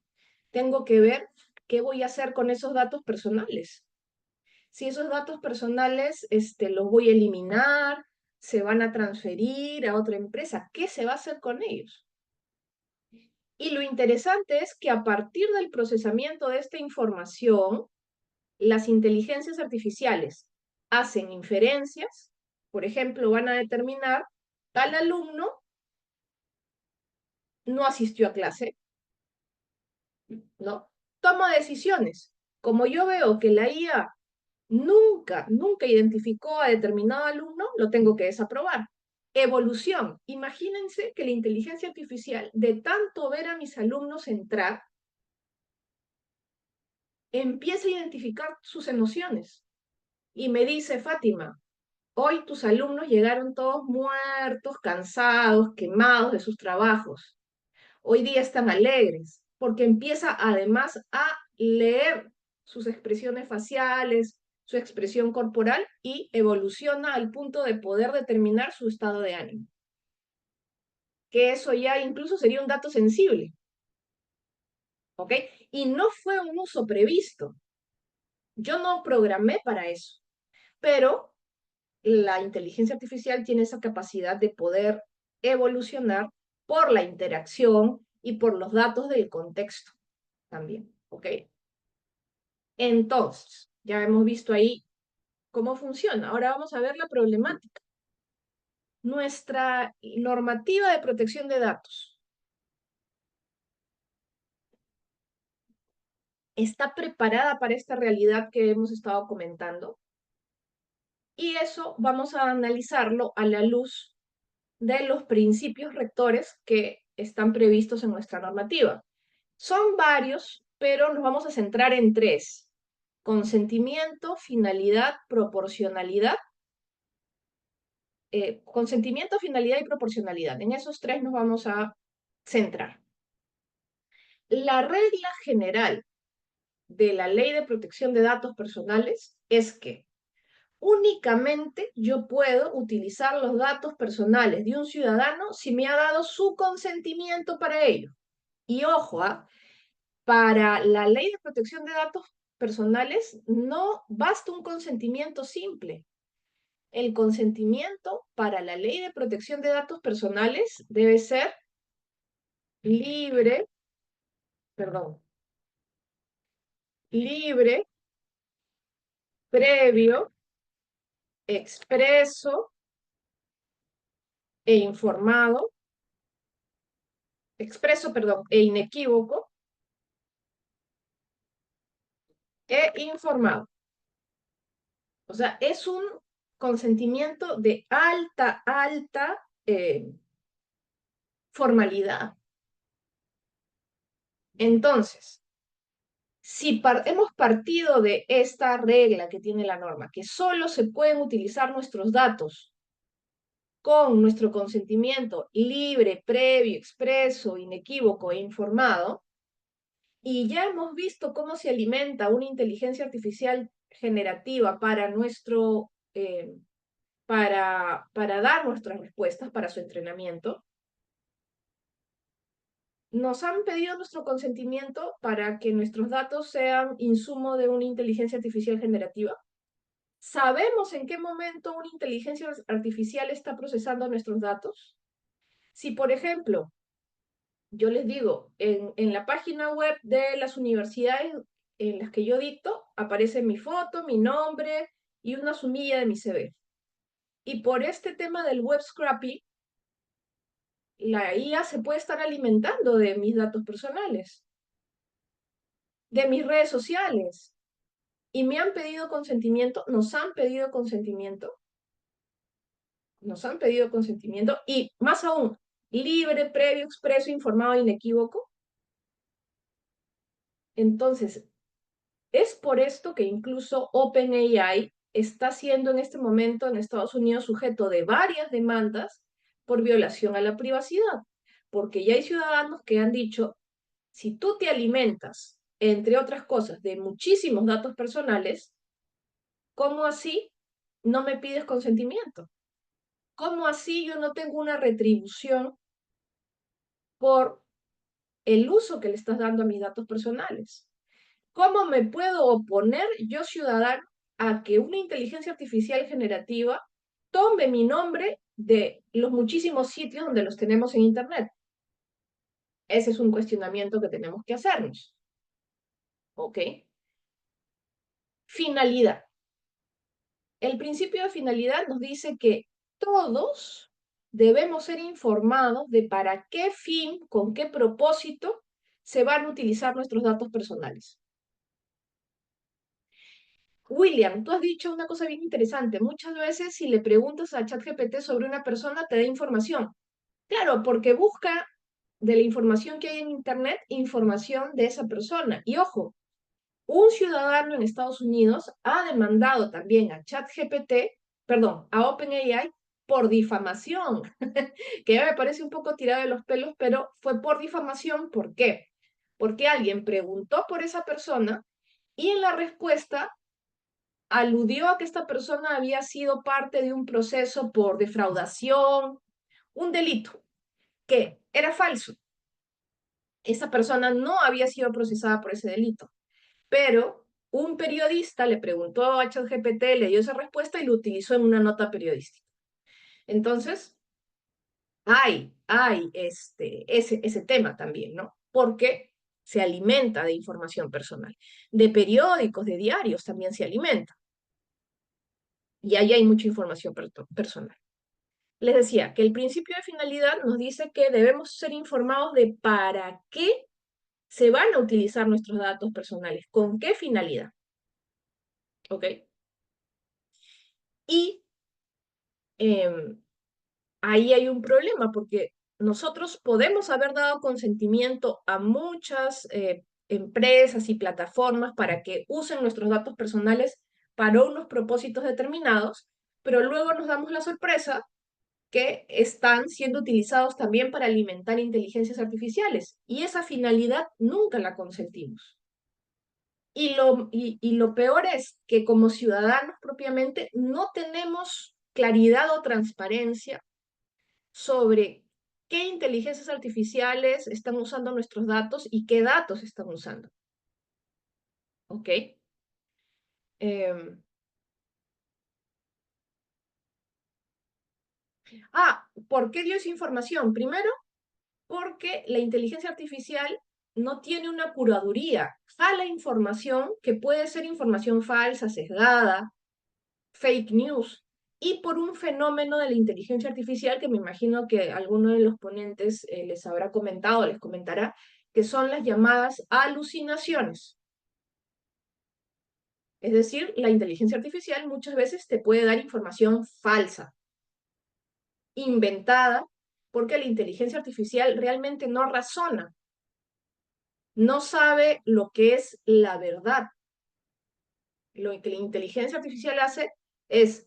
tengo que ver qué voy a hacer con esos datos personales. Si esos datos personales los voy a eliminar, se van a transferir a otra empresa, ¿qué se va a hacer con ellos? Y lo interesante es que a partir del procesamiento de esta información, las inteligencias artificiales hacen inferencias, por ejemplo, van a determinar tal alumno no asistió a clase, ¿no? Toma decisiones. Como yo veo que la IA nunca identificó a determinado alumno, lo tengo que desaprobar. Evolución. Imagínense que la inteligencia artificial, de tanto ver a mis alumnos entrar, empieza a identificar sus emociones. Y me dice, Fátima, hoy tus alumnos llegaron todos muertos, cansados, quemados de sus trabajos. Hoy día están alegres, porque empieza además a leer sus expresiones faciales, su expresión corporal y evoluciona al punto de poder determinar su estado de ánimo. Que eso ya incluso sería un dato sensible. ¿Ok? Y no fue un uso previsto. Yo no programé para eso, pero la inteligencia artificial tiene esa capacidad de poder evolucionar por la interacción y por los datos del contexto también, ¿ok? Entonces, ya hemos visto ahí cómo funciona. Ahora vamos a ver la problemática. Nuestra normativa de protección de datos está preparada para esta realidad que hemos estado comentando. Y eso vamos a analizarlo a la luz de los principios rectores que están previstos en nuestra normativa. Son varios, pero nos vamos a centrar en tres: consentimiento, finalidad, proporcionalidad. Consentimiento, finalidad y proporcionalidad. En esos tres nos vamos a centrar. La regla general de la Ley de Protección de Datos Personales es que únicamente yo puedo utilizar los datos personales de un ciudadano si me ha dado su consentimiento para ello. Y ojo, para la Ley de Protección de Datos Personales no basta un consentimiento simple. El consentimiento para la Ley de Protección de Datos Personales debe ser libre, libre, previo, expreso e informado, e inequívoco e informado. O sea, es un consentimiento de alta formalidad. Entonces, si hemos partido de esta regla que tiene la norma, que solo se pueden utilizar nuestros datos con nuestro consentimiento libre, previo, expreso, inequívoco e informado, y ya hemos visto cómo se alimenta una inteligencia artificial generativa para para dar nuestras respuestas, para su entrenamiento, nos han pedido nuestro consentimiento para que nuestros datos sean insumo de una inteligencia artificial generativa. ¿Sabemos en qué momento una inteligencia artificial está procesando nuestros datos? Si, por ejemplo, yo les digo, en la página web de las universidades en las que yo dicto, aparece mi foto, mi nombre y una sumilla de mi CV. Y por este tema del web scrapping, la IA se puede estar alimentando de mis datos personales, de mis redes sociales, y me han pedido consentimiento, nos han pedido consentimiento, y más aún, libre, previo, expreso, informado, inequívoco. Entonces, es por esto que incluso OpenAI está siendo en este momento en Estados Unidos sujeto de varias demandas por violación a la privacidad, porque ya hay ciudadanos que han dicho, si tú te alimentas, entre otras cosas, de muchísimos datos personales, ¿cómo así no me pides consentimiento? ¿Cómo así yo no tengo una retribución por el uso que le estás dando a mis datos personales? ¿Cómo me puedo oponer yo, ciudadano, a que una inteligencia artificial generativa tome mi nombre de los muchísimos sitios donde los tenemos en Internet? Ese es un cuestionamiento que tenemos que hacernos. ¿Ok? Finalidad. El principio de finalidad nos dice que todos debemos ser informados de para qué fin, con qué propósito se van a utilizar nuestros datos personales. William, tú has dicho una cosa bien interesante. Muchas veces si le preguntas a ChatGPT sobre una persona, te da información. Claro, porque busca de la información que hay en Internet, información de esa persona. Y ojo, un ciudadano en Estados Unidos ha demandado también a ChatGPT, perdón, a OpenAI por difamación, que ya me parece un poco tirado de los pelos, pero fue por difamación. ¿Por qué? Porque alguien preguntó por esa persona y en la respuesta aludió a que esta persona había sido parte de un proceso por defraudación, un delito, que era falso. Esa persona no había sido procesada por ese delito, pero un periodista le preguntó a ChatGPT, le dio esa respuesta y lo utilizó en una nota periodística. Entonces, hay ese tema también, ¿no? Porque se alimenta de información personal. De periódicos, de diarios también se alimenta. Y ahí hay mucha información personal. Les decía que el principio de finalidad nos dice que debemos ser informados de para qué se van a utilizar nuestros datos personales, con qué finalidad. ¿Ok? Y ahí hay un problema porque nosotros podemos haber dado consentimiento a muchas empresas y plataformas para que usen nuestros datos personales para unos propósitos determinados, pero luego nos damos la sorpresa que están siendo utilizados también para alimentar inteligencias artificiales y esa finalidad nunca la consentimos. Y lo peor es que como ciudadanos propiamente no tenemos claridad o transparencia sobre qué inteligencias artificiales están usando nuestros datos y qué datos están usando. ¿Ok? Em, ¿por qué dio esa información? Primero, porque la inteligencia artificial no tiene una curaduría. Jala información que puede ser información falsa, sesgada, fake news, y por un fenómeno de la inteligencia artificial que me imagino que alguno de los ponentes les habrá comentado, les comentará, que son las llamadas alucinaciones. Es decir, la inteligencia artificial muchas veces te puede dar información falsa, inventada, porque la inteligencia artificial realmente no razona, no sabe lo que es la verdad. Lo que la inteligencia artificial hace es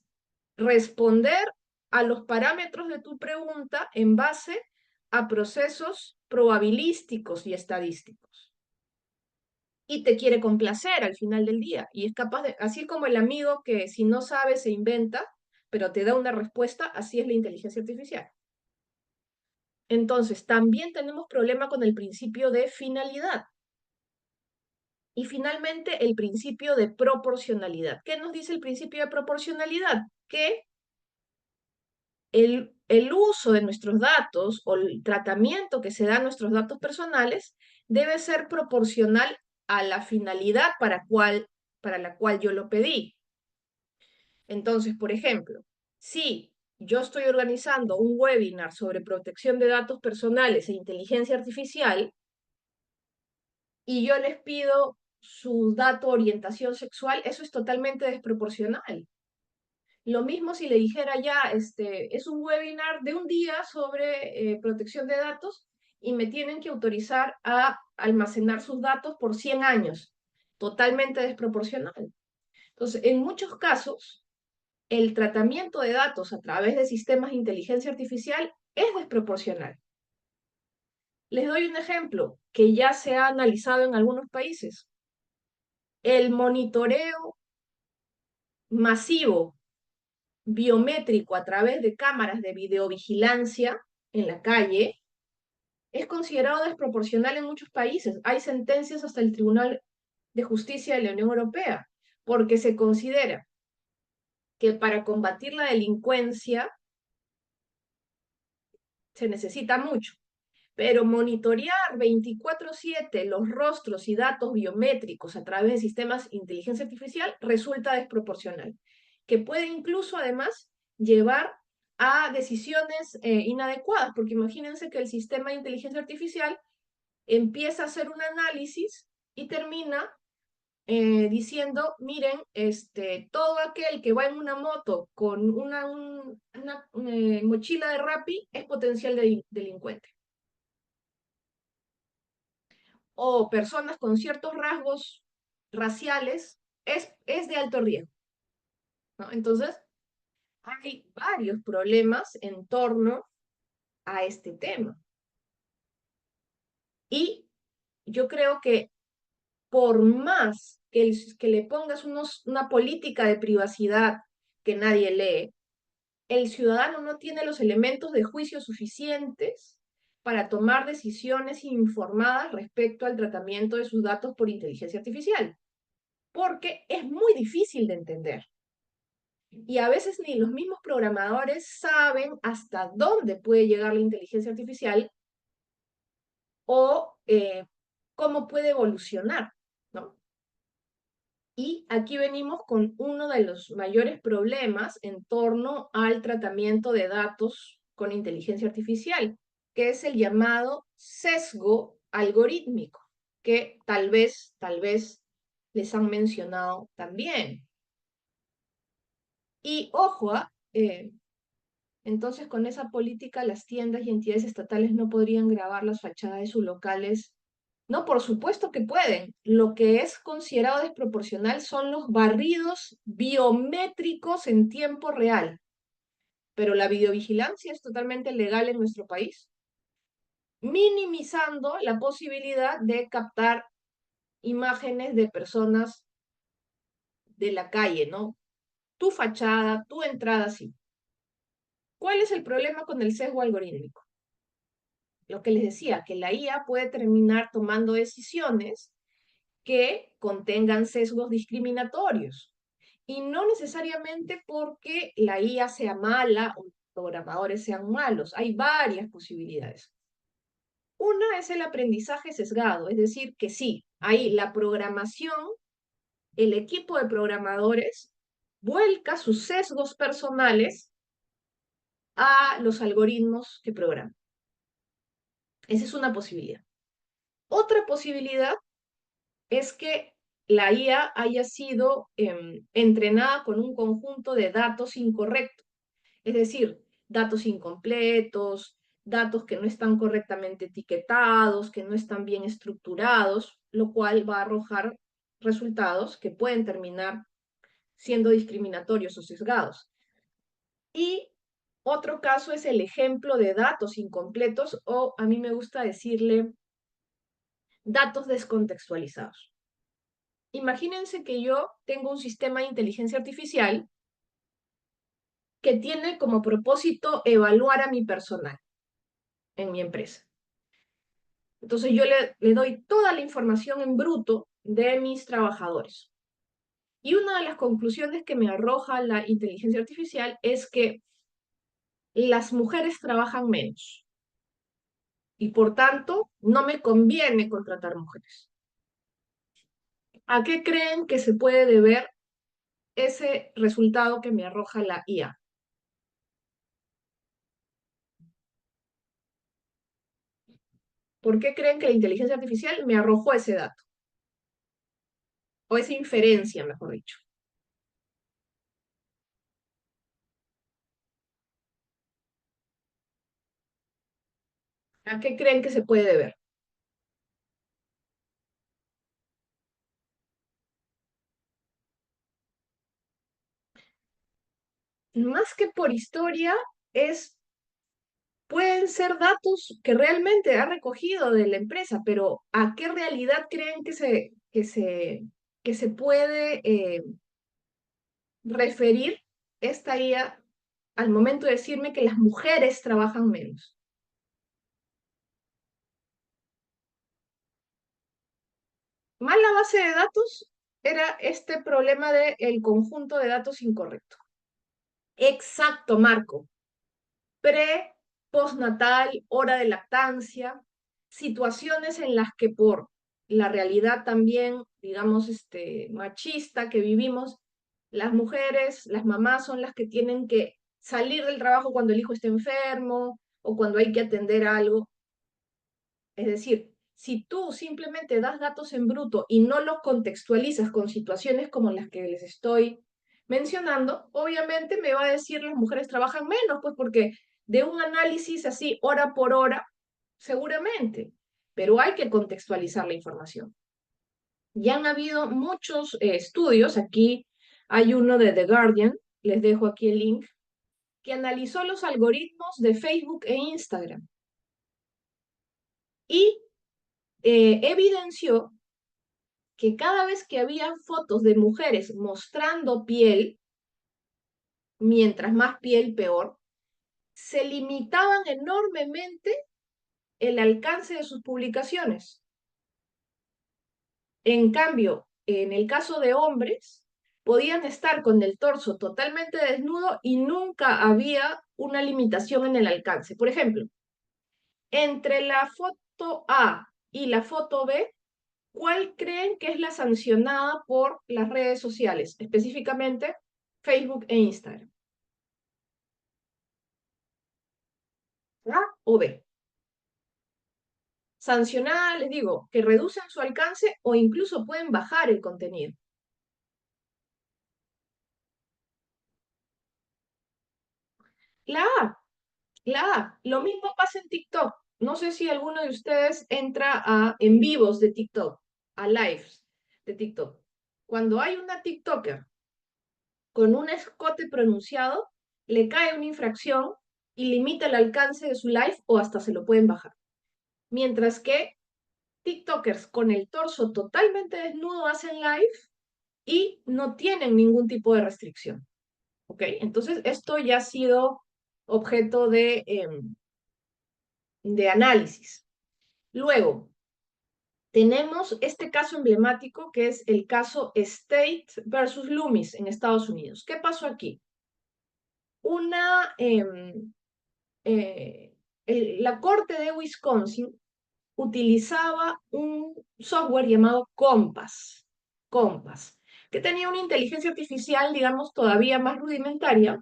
responder a los parámetros de tu pregunta en base a procesos probabilísticos y estadísticos. Y te quiere complacer al final del día. Y es capaz de, así como el amigo que si no sabe se inventa, pero te da una respuesta, así es la inteligencia artificial. Entonces, también tenemos problema con el principio de finalidad. Y finalmente, el principio de proporcionalidad. ¿Qué nos dice el principio de proporcionalidad? Que el uso de nuestros datos o el tratamiento que se da a nuestros datos personales debe ser proporcional a la finalidad para la cual yo lo pedí. Entonces, por ejemplo, si yo estoy organizando un webinar sobre protección de datos personales e inteligencia artificial y yo les pido su dato orientación sexual, eso es totalmente desproporcional. Lo mismo si le dijera ya, es un webinar de un día sobre protección de datos y me tienen que autorizar a almacenar sus datos por 100 años. Totalmente desproporcional. Entonces, en muchos casos, el tratamiento de datos a través de sistemas de inteligencia artificial es desproporcional. Les doy un ejemplo que ya se ha analizado en algunos países. El monitoreo masivo biométrico a través de cámaras de videovigilancia en la calle es considerado desproporcional en muchos países. Hay sentencias hasta el Tribunal de Justicia de la Unión Europea, porque se considera que para combatir la delincuencia se necesita mucho, pero monitorear 24/7 los rostros y datos biométricos a través de sistemas de inteligencia artificial resulta desproporcional, que puede incluso además llevar a decisiones inadecuadas, porque imagínense que el sistema de inteligencia artificial empieza a hacer un análisis y termina diciendo, miren, todo aquel que va en una moto con una mochila de Rappi es potencial delincuente. O personas con ciertos rasgos raciales es de alto riesgo, ¿no? Entonces, hay varios problemas en torno a este tema. Y yo creo que por más que le pongas una política de privacidad que nadie lee, el ciudadano no tiene los elementos de juicio suficientes para tomar decisiones informadas respecto al tratamiento de sus datos por inteligencia artificial, porque es muy difícil de entender. Y a veces ni los mismos programadores saben hasta dónde puede llegar la inteligencia artificial o cómo puede evolucionar, ¿no? Y aquí venimos con uno de los mayores problemas en torno al tratamiento de datos con inteligencia artificial, que es el llamado sesgo algorítmico, que tal vez les han mencionado también. Y ojo, entonces con esa política las tiendas y entidades estatales no podrían grabar las fachadas de sus locales. No, por supuesto que pueden. Lo que es considerado desproporcional son los barridos biométricos en tiempo real. Pero la videovigilancia es totalmente legal en nuestro país, minimizando la posibilidad de captar imágenes de personas de la calle, ¿no? Tu fachada, tu entrada, sí. ¿Cuál es el problema con el sesgo algorítmico? Lo que les decía, que la IA puede terminar tomando decisiones que contengan sesgos discriminatorios. Y no necesariamente porque la IA sea mala o los programadores sean malos. Hay varias posibilidades. Una es el aprendizaje sesgado, es decir, que sí, ahí la programación, el equipo de programadores vuelca sus sesgos personales a los algoritmos que programan. Esa es una posibilidad. Otra posibilidad es que la IA haya sido entrenada con un conjunto de datos incorrectos, es decir, datos incompletos, datos que no están correctamente etiquetados, que no están bien estructurados, lo cual va a arrojar resultados que pueden terminar siendo discriminatorios o sesgados. Y otro caso es el ejemplo de datos incompletos o a mí me gusta decirle datos descontextualizados. Imagínense que yo tengo un sistema de inteligencia artificial que tiene como propósito evaluar a mi personal en mi empresa. Entonces yo le doy toda la información en bruto de mis trabajadores. Y una de las conclusiones que me arroja la inteligencia artificial es que las mujeres trabajan menos y por tanto no me conviene contratar mujeres. ¿A qué creen que se puede deber ese resultado que me arroja la IA? ¿Por qué creen que la inteligencia artificial me arrojó ese dato? O esa inferencia, mejor dicho. ¿A qué creen que se puede deber? Más que por historia, pueden ser datos que realmente ha recogido de la empresa, pero ¿a qué realidad creen que se puede referir esta IA al momento de decirme que las mujeres trabajan menos? Mala base de datos era este problema del conjunto de datos incorrecto. Exacto, Marco. Pre, postnatal, hora de lactancia, situaciones en las que por la realidad también, digamos, machista que vivimos, las mujeres, las mamás son las que tienen que salir del trabajo cuando el hijo está enfermo o cuando hay que atender algo. Es decir, si tú simplemente das datos en bruto y no los contextualizas con situaciones como las que les estoy mencionando, obviamente me va a decir las mujeres trabajan menos, pues porque de un análisis así hora por hora, seguramente, pero hay que contextualizar la información. Ya han habido muchos estudios, aquí hay uno de The Guardian, les dejo aquí el link, que analizó los algoritmos de Facebook e Instagram y evidenció que cada vez que había fotos de mujeres mostrando piel, mientras más piel peor, se limitaban enormemente el alcance de sus publicaciones. En cambio, en el caso de hombres, podían estar con el torso totalmente desnudo y nunca había una limitación en el alcance. Por ejemplo, entre la foto A y la foto B, ¿cuál creen que es la sancionada por las redes sociales, específicamente Facebook e Instagram? ¿A o B? Sancionada, les digo, que reducen su alcance o incluso pueden bajar el contenido. La A, la A. Lo mismo pasa en TikTok. No sé si alguno de ustedes entra a en vivos de TikTok, a lives de TikTok. Cuando hay una TikToker con un escote pronunciado, le cae una infracción y limita el alcance de su live o hasta se lo pueden bajar. Mientras que TikTokers con el torso totalmente desnudo hacen live y no tienen ningún tipo de restricción. ¿Ok? Entonces, esto ya ha sido objeto de análisis. Luego, tenemos este caso emblemático que es el caso State versus Loomis en Estados Unidos. ¿Qué pasó aquí? La Corte de Wisconsin utilizaba un software llamado Compass, que tenía una inteligencia artificial, digamos, todavía más rudimentaria,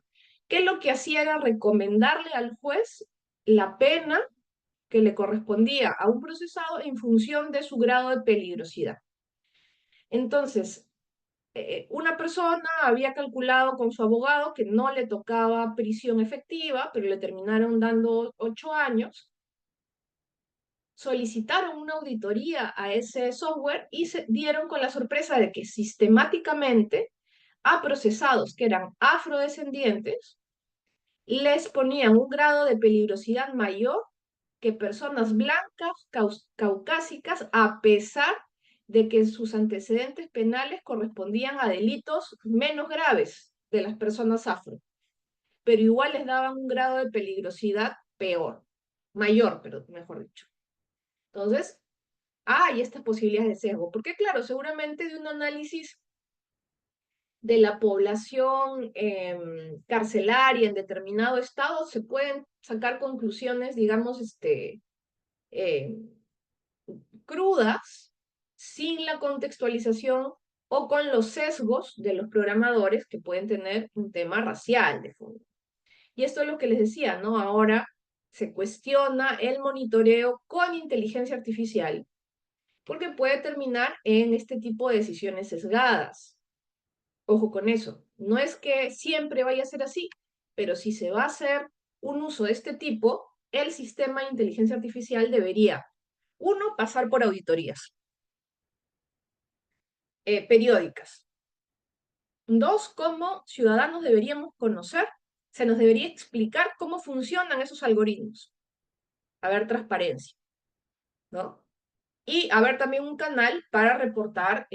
que lo que hacía era recomendarle al juez la pena que le correspondía a un procesado en función de su grado de peligrosidad. Entonces, una persona había calculado con su abogado que no le tocaba prisión efectiva, pero le terminaron dando 8 años. Solicitaron una auditoría a ese software y se dieron con la sorpresa de que sistemáticamente a procesados que eran afrodescendientes les ponían un grado de peligrosidad mayor que personas blancas, caucásicas, a pesar de que sus antecedentes penales correspondían a delitos menos graves de las personas afro, pero igual les daban un grado de peligrosidad mayor, pero mejor dicho. Entonces, hay estas posibilidades de sesgo, porque claro, seguramente de un análisis de la población carcelaria en determinado estado se pueden sacar conclusiones, digamos, crudas, sin la contextualización o con los sesgos de los programadores que pueden tener un tema racial de fondo. Y esto es lo que les decía, ¿no? Ahora se cuestiona el monitoreo con inteligencia artificial, porque puede terminar en este tipo de decisiones sesgadas. Ojo con eso. No es que siempre vaya a ser así, pero si se va a hacer un uso de este tipo, el sistema de inteligencia artificial debería, uno, pasar por auditorías periódicas. Dos, como ciudadanos deberíamos conocer, se nos debería explicar cómo funcionan esos algoritmos. Haber transparencia, ¿no? Y haber también un canal para reportar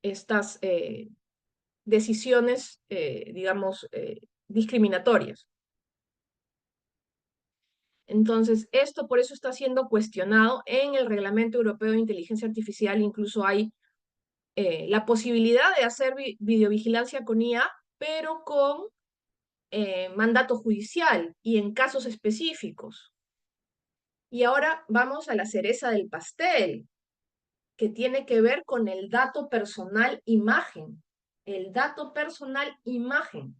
estas decisiones, digamos, discriminatorias. Entonces, esto por eso está siendo cuestionado en el Reglamento Europeo de Inteligencia Artificial. Incluso hay la posibilidad de hacer videovigilancia con IA, pero con mandato judicial y en casos específicos. Y ahora vamos a la cereza del pastel, que tiene que ver con el dato personal imagen. El dato personal imagen,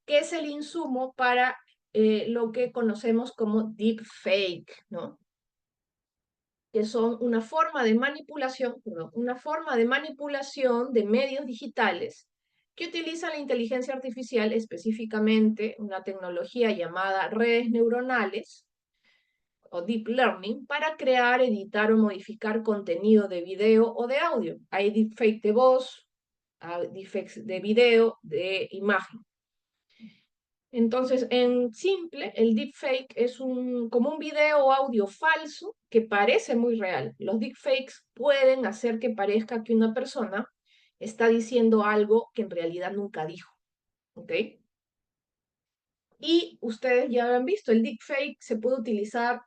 que es el insumo para lo que conocemos como deepfake, ¿no? Que son una forma de manipulación, perdón, una forma de manipulación de medios digitales que utiliza la inteligencia artificial, específicamente una tecnología llamada redes neuronales o deep learning, para crear, editar o modificar contenido de video o de audio. Hay deepfake de voz, hay deepfakes de video, de imagen. Entonces, en simple, el deepfake es como un video o audio falso que parece muy real. Los deepfakes pueden hacer que parezca que una persona está diciendo algo que en realidad nunca dijo. ¿Ok? Y ustedes ya han visto, el deepfake se puede utilizar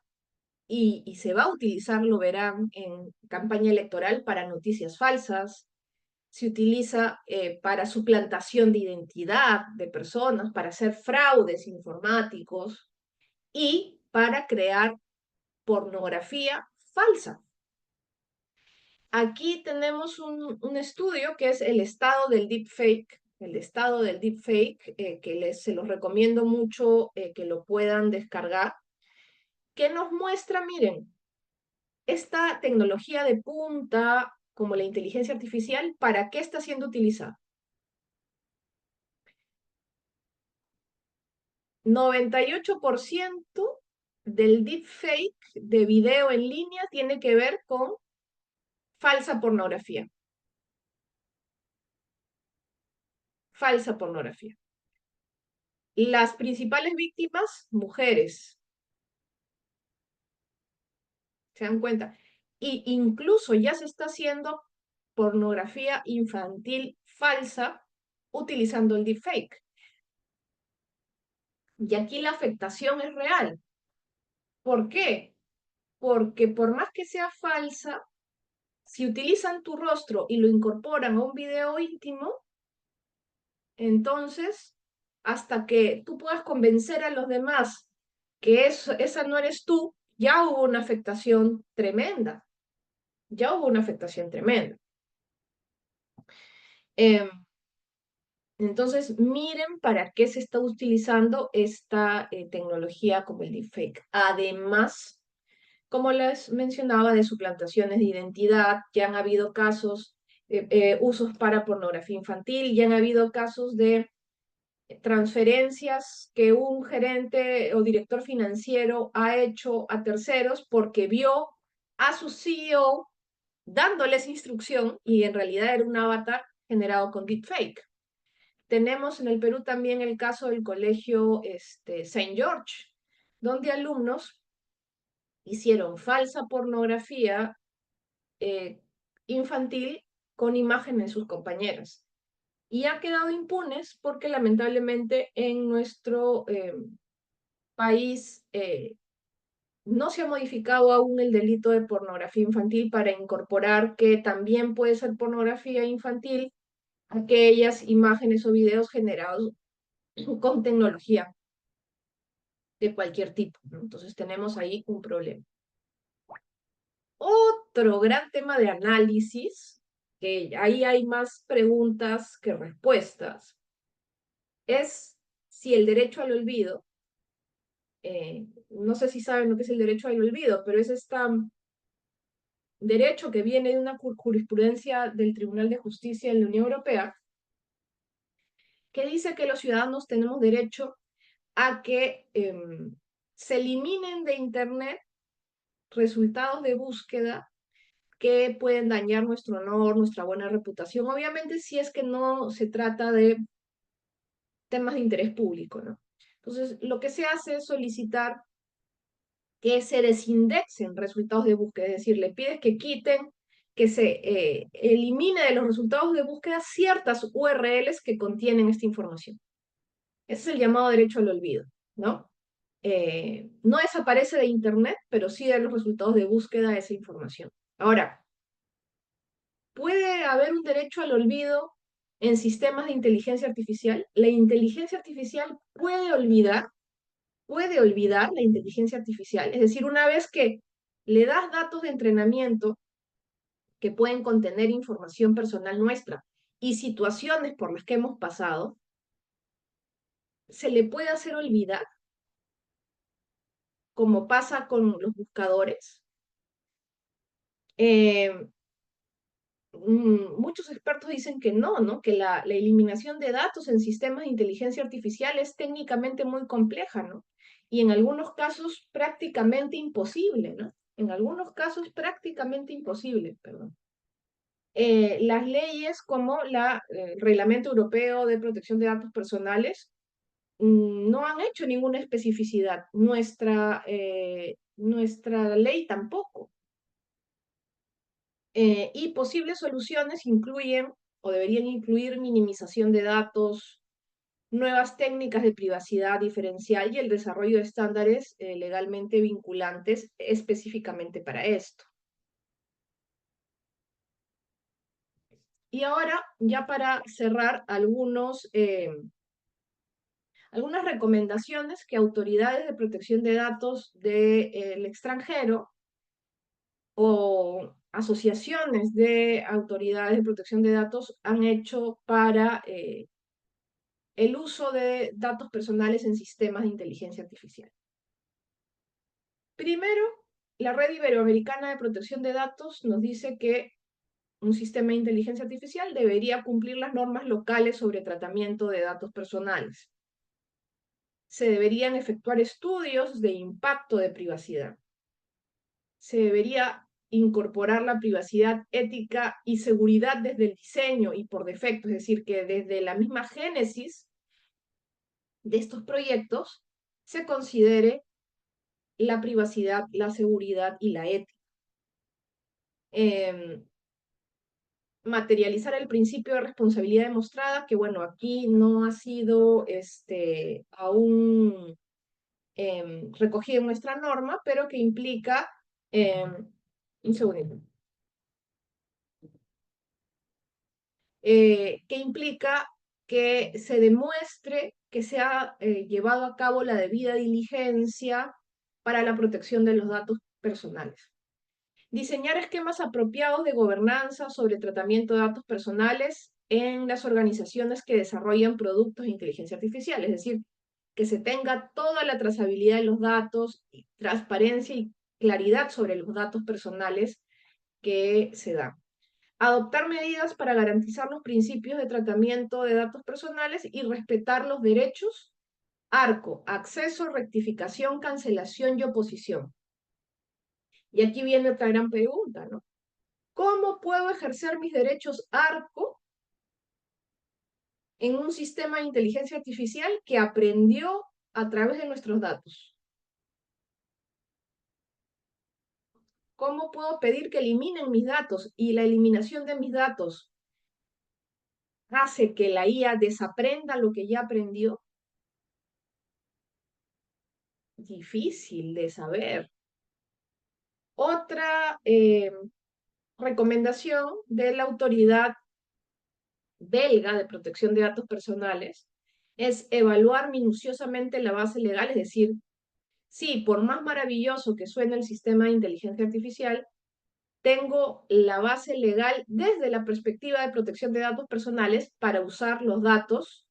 y se va a utilizar, lo verán, en campaña electoral para noticias falsas. Se utiliza para suplantación de identidad de personas, para hacer fraudes informáticos y para crear pornografía falsa. Aquí tenemos un estudio que es el estado del deepfake, que se los recomiendo mucho que lo puedan descargar, que nos muestra, miren, esta tecnología de punta, como la inteligencia artificial, ¿para qué está siendo utilizada? 98% del deepfake de video en línea tiene que ver con falsa pornografía. Falsa pornografía. Las principales víctimas, mujeres. ¿Se dan cuenta? Y incluso ya se está haciendo pornografía infantil falsa utilizando el deepfake. Y aquí la afectación es real. ¿Por qué? Porque por más que sea falsa, si utilizan tu rostro y lo incorporan a un video íntimo, entonces, hasta que tú puedas convencer a los demás que esa no eres tú, ya hubo una afectación tremenda. Ya hubo una afectación tremenda. Entonces, miren para qué se está utilizando esta tecnología como el deepfake. Además, como les mencionaba, de suplantaciones de identidad, ya han habido casos, usos para pornografía infantil, ya han habido casos de transferencias que un gerente o director financiero ha hecho a terceros porque vio a su CEO dándoles instrucción y en realidad era un avatar generado con deepfake. Tenemos en el Perú también el caso del colegio Saint George, donde alumnos hicieron falsa pornografía infantil con imágenes de sus compañeras. Y han quedado impunes porque lamentablemente en nuestro país no se ha modificado aún el delito de pornografía infantil para incorporar que también puede ser pornografía infantil aquellas imágenes o videos generados con tecnología de cualquier tipo, ¿no? Entonces tenemos ahí un problema. Otro gran tema de análisis, que ahí hay más preguntas que respuestas, es si el derecho al olvido No sé si saben lo que es el derecho al olvido, pero es este derecho que viene de una jurisprudencia del Tribunal de Justicia en la Unión Europea, que dice que los ciudadanos tenemos derecho a que se eliminen de Internet resultados de búsqueda que pueden dañar nuestro honor, nuestra buena reputación, obviamente si es que no se trata de temas de interés público, ¿no? Entonces, lo que se hace es solicitar que se desindexen resultados de búsqueda, es decir, le pides que quiten, que se elimine de los resultados de búsqueda ciertas URLs que contienen esta información. Ese es el llamado derecho al olvido, ¿no? No desaparece de Internet, pero sí de los resultados de búsqueda esa información. Ahora, ¿puede haber un derecho al olvido en sistemas de inteligencia artificial? La inteligencia artificial puede olvidar la inteligencia artificial. Es decir, una vez que le das datos de entrenamiento que pueden contener información personal nuestra y situaciones por las que hemos pasado, se le puede hacer olvidar, como pasa con los buscadores. Muchos expertos dicen que no, ¿no? Que la eliminación de datos en sistemas de inteligencia artificial es técnicamente muy compleja, ¿no? Y en algunos casos prácticamente imposible, ¿no? En algunos casos prácticamente imposible, perdón. Las leyes como el Reglamento Europeo de Protección de Datos Personales no han hecho ninguna especificidad. Nuestra ley tampoco. Y posibles soluciones incluyen o deberían incluir minimización de datos, nuevas técnicas de privacidad diferencial y el desarrollo de estándares legalmente vinculantes específicamente para esto. Y ahora, ya para cerrar, algunas recomendaciones que autoridades de protección de datos del extranjero o asociaciones de autoridades de protección de datos han hecho para el uso de datos personales en sistemas de inteligencia artificial. Primero, la Red Iberoamericana de Protección de Datos nos dice que un sistema de inteligencia artificial debería cumplir las normas locales sobre tratamiento de datos personales. Se deberían efectuar estudios de impacto de privacidad. Se debería incorporar la privacidad ética y seguridad desde el diseño y por defecto, es decir, que desde la misma génesis de estos proyectos se considere la privacidad, la seguridad y la ética. Materializar el principio de responsabilidad demostrada, que bueno, aquí no ha sido aún recogido en nuestra norma, pero que implica, un segundito, que implica que se demuestre que se ha llevado a cabo la debida diligencia para la protección de los datos personales. Diseñar esquemas apropiados de gobernanza sobre tratamiento de datos personales en las organizaciones que desarrollan productos de inteligencia artificial, es decir, que se tenga toda la trazabilidad de los datos, transparencia y claridad sobre los datos personales que se dan. Adoptar medidas para garantizar los principios de tratamiento de datos personales y respetar los derechos, acceso, rectificación, cancelación y oposición. Y aquí viene otra gran pregunta, ¿no? ¿Cómo puedo ejercer mis derechos en un sistema de inteligencia artificial que aprendió a través de nuestros datos? ¿Cómo puedo pedir que eliminen mis datos? Y la eliminación de mis datos hace que la IA desaprenda lo que ya aprendió. Difícil de saber. Otra recomendación de la Autoridad Belga de Protección de Datos Personales es evaluar minuciosamente la base legal, es decir, sí, por más maravilloso que suene el sistema de inteligencia artificial, tengo la base legal desde la perspectiva de protección de datos personales para usar los datos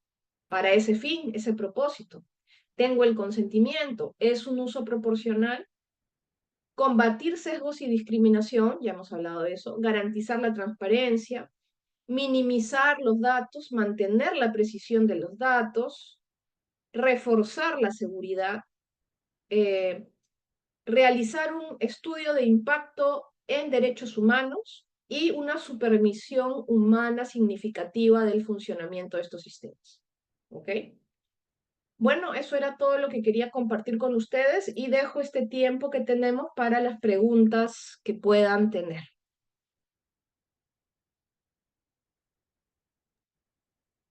para ese fin, ese propósito. tengo el consentimiento, es un uso proporcional, combatir sesgos y discriminación, ya hemos hablado de eso, garantizar la transparencia, minimizar los datos, mantener la precisión de los datos, reforzar la seguridad, eh, realizar un estudio de impacto en derechos humanos y una supervisión humana significativa del funcionamiento de estos sistemas. ¿Ok? Bueno, eso era todo lo que quería compartir con ustedes y dejo este tiempo que tenemos para las preguntas que puedan tener.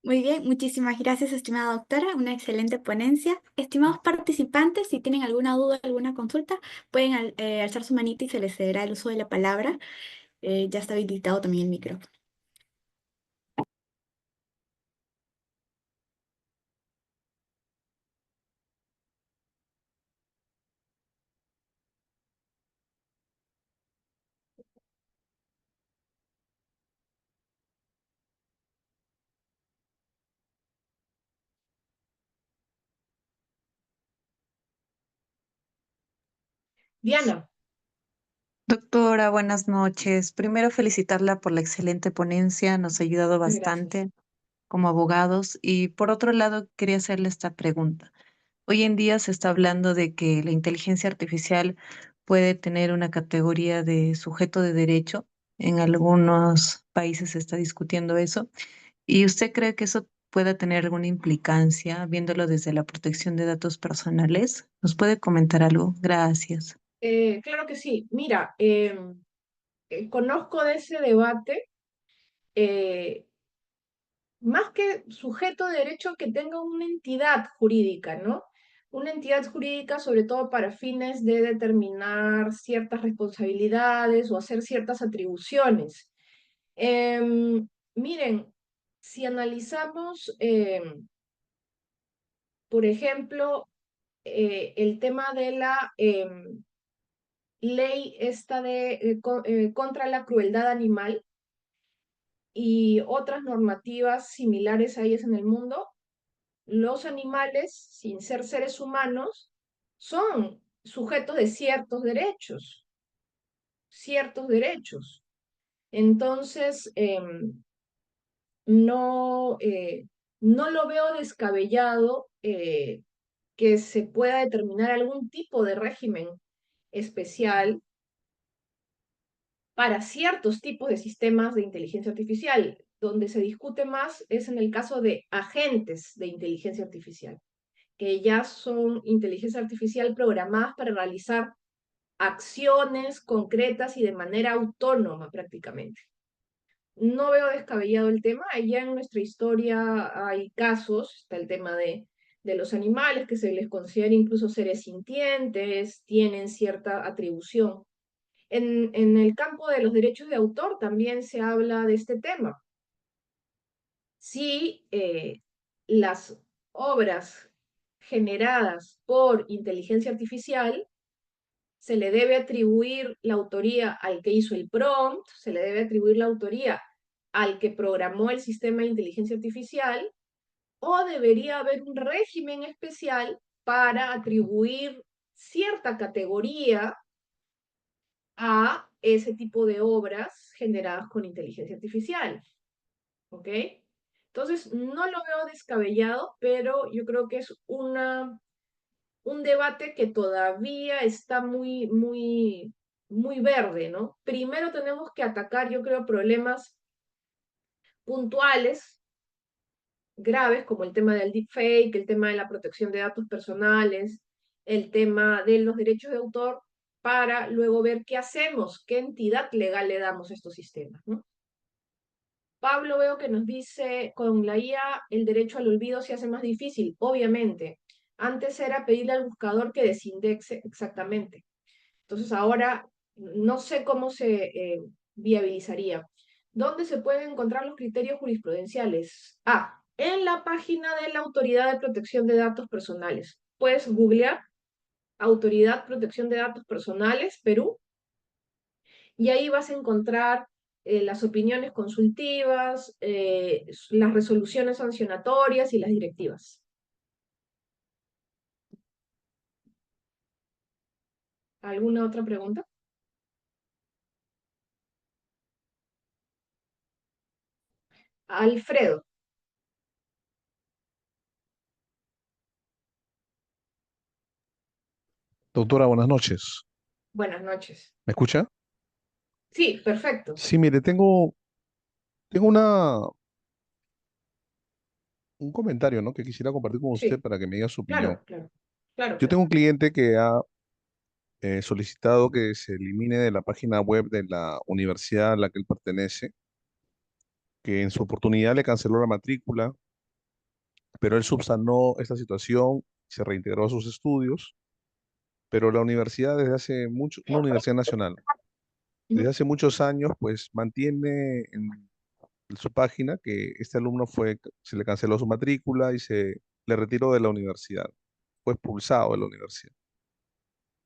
Muy bien, muchísimas gracias, estimada doctora. Una excelente ponencia. Estimados participantes, si tienen alguna duda, alguna consulta, pueden alzar su manita y se les cederá el uso de la palabra. Ya está habilitado también el micrófono. Diana, Doctora, buenas noches. Primero felicitarla por la excelente ponencia, nos ha ayudado gracias. bastante como abogados. Y por otro lado, quería hacerle esta pregunta. Hoy en día se está hablando de que la inteligencia artificial puede tener una categoría de sujeto de derecho. En algunos países se está discutiendo eso. ¿Y usted cree que eso pueda tener alguna implicancia viéndolo desde la protección de datos personales? ¿Nos puede comentar algo? Gracias. Claro que sí. Mira, conozco de ese debate. eh, Más que sujeto de derecho que tenga una entidad jurídica, ¿no? Una entidad jurídica sobre todo para fines de determinar ciertas responsabilidades o hacer ciertas atribuciones. Miren, si analizamos, por ejemplo, el tema de la ley esta de contra la crueldad animal y otras normativas similares a ellas en el mundo, los animales, sin ser seres humanos, son sujetos de ciertos derechos, ciertos derechos. Entonces, no, no lo veo descabellado que se pueda determinar algún tipo de régimen especial para ciertos tipos de sistemas de inteligencia artificial. Donde se discute más es en el caso de agentes de inteligencia artificial, que ya son inteligencia artificial programadas para realizar acciones concretas y de manera autónoma prácticamente. No veo descabellado el tema. Allá en nuestra historia hay casos, está el tema de los animales que se les considera incluso seres sintientes, tienen cierta atribución. En el campo de los derechos de autor también se habla de este tema. Si las obras generadas por inteligencia artificial se le debe atribuir la autoría al que hizo el prompt, se le debe atribuir la autoría al que programó el sistema de inteligencia artificial, o debería haber un régimen especial para atribuir cierta categoría a ese tipo de obras generadas con inteligencia artificial. ¿Ok? Entonces, no lo veo descabellado, pero yo creo que es un debate que todavía está muy verde, ¿no? Primero tenemos que atacar, yo creo, problemas puntuales, graves, como el tema del deepfake, el tema de la protección de datos personales, el tema de los derechos de autor, para luego ver qué hacemos, qué entidad legal le damos a estos sistemas, ¿no? Pablo veo que nos dice, con la IA el derecho al olvido se hace más difícil, obviamente. Antes era pedirle al buscador que desindexe exactamente. Entonces ahora no sé cómo se viabilizaría. ¿Dónde se pueden encontrar los criterios jurisprudenciales? Ah, en la página de la Autoridad de Protección de Datos Personales. Puedes googlear Autoridad Protección de Datos Personales, Perú, y ahí vas a encontrar las opiniones consultivas, las resoluciones sancionatorias y las directivas. ¿Alguna otra pregunta? Alfredo, Doctora, buenas noches. buenas noches. ¿Me escucha? Sí, perfecto. Sí, mire, tengo un comentario, ¿no? Que quisiera compartir con usted Sí, para que me diga su opinión. claro, claro, claro, Yo tengo claro. un cliente que ha solicitado que se elimine de la página web de la universidad a la que él pertenece, que en su oportunidad le canceló la matrícula, pero él subsanó esta situación, se reintegró a sus estudios, pero la universidad desde hace mucho, una universidad nacional, desde Ujú, hace muchos años, pues mantiene en su página que este alumno se le canceló su matrícula y se le retiró de la universidad, fue expulsado de la universidad.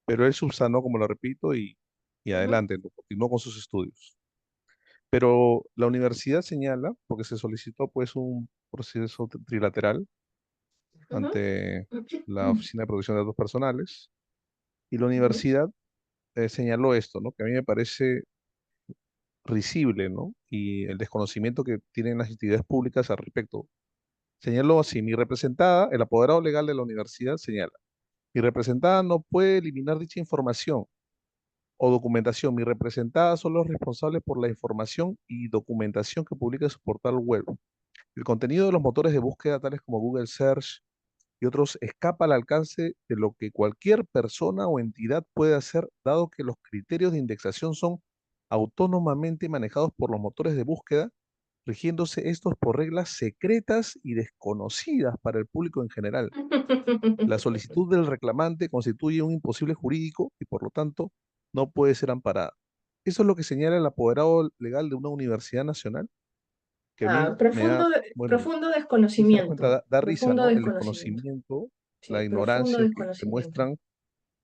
Pero él subsanó, como lo repito, y ujú, adelante, ¿no? Continuó con sus estudios. Pero la universidad señala, porque se solicitó pues un proceso trilateral ujú, ante la ujú. Oficina de Protección de Datos Personales, y la universidad señaló esto, ¿no? Que a mí me parece risible, ¿no? Y el desconocimiento que tienen las entidades públicas al respecto. Señaló así, mi representada, el apoderado legal de la universidad señala, mi representada no puede eliminar dicha información o documentación. Mi representada son los responsables por la información y documentación que publica en su portal web. El contenido de los motores de búsqueda, tales como Google Search y otros, escapa al alcance de lo que cualquier persona o entidad puede hacer, dado que los criterios de indexación son autónomamente manejados por los motores de búsqueda, rigiéndose estos por reglas secretas y desconocidas para el público en general. La solicitud del reclamante constituye un imposible jurídico y por lo tanto no puede ser amparada. Eso es lo que señala el apoderado legal de una universidad nacional, que a mí me da, bueno, Profundo sí se da cuenta, desconocimiento, da risa, profundo ¿no? El desconocimiento. desconocimiento, Sí, la profundo ignorancia que desconocimiento. muestran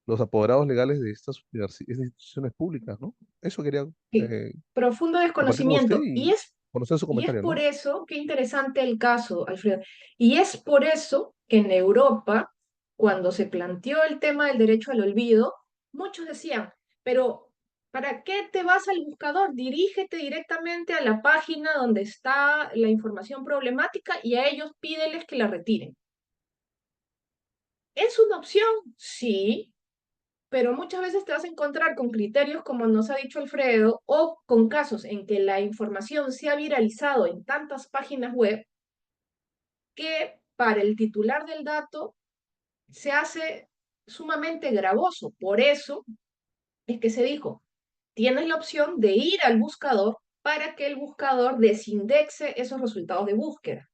los apoderados legales de estas instituciones públicas, ¿no? Eso quería Sí, eh, profundo compartir con usted desconocimiento. y conocer su Y es comentario, por ¿no? eso, qué interesante el caso, Alfredo, y es por eso que en Europa, cuando se planteó el tema del derecho al olvido, muchos decían, pero ¿para qué te vas al buscador? Dirígete directamente a la página donde está la información problemática y a ellos pídeles que la retiren. ¿Es una opción? Sí, pero muchas veces te vas a encontrar con criterios como nos ha dicho Alfredo o con casos en que la información se ha viralizado en tantas páginas web que para el titular del dato se hace sumamente gravoso. Por eso es que se dijo, tienes la opción de ir al buscador para que el buscador desindexe esos resultados de búsqueda.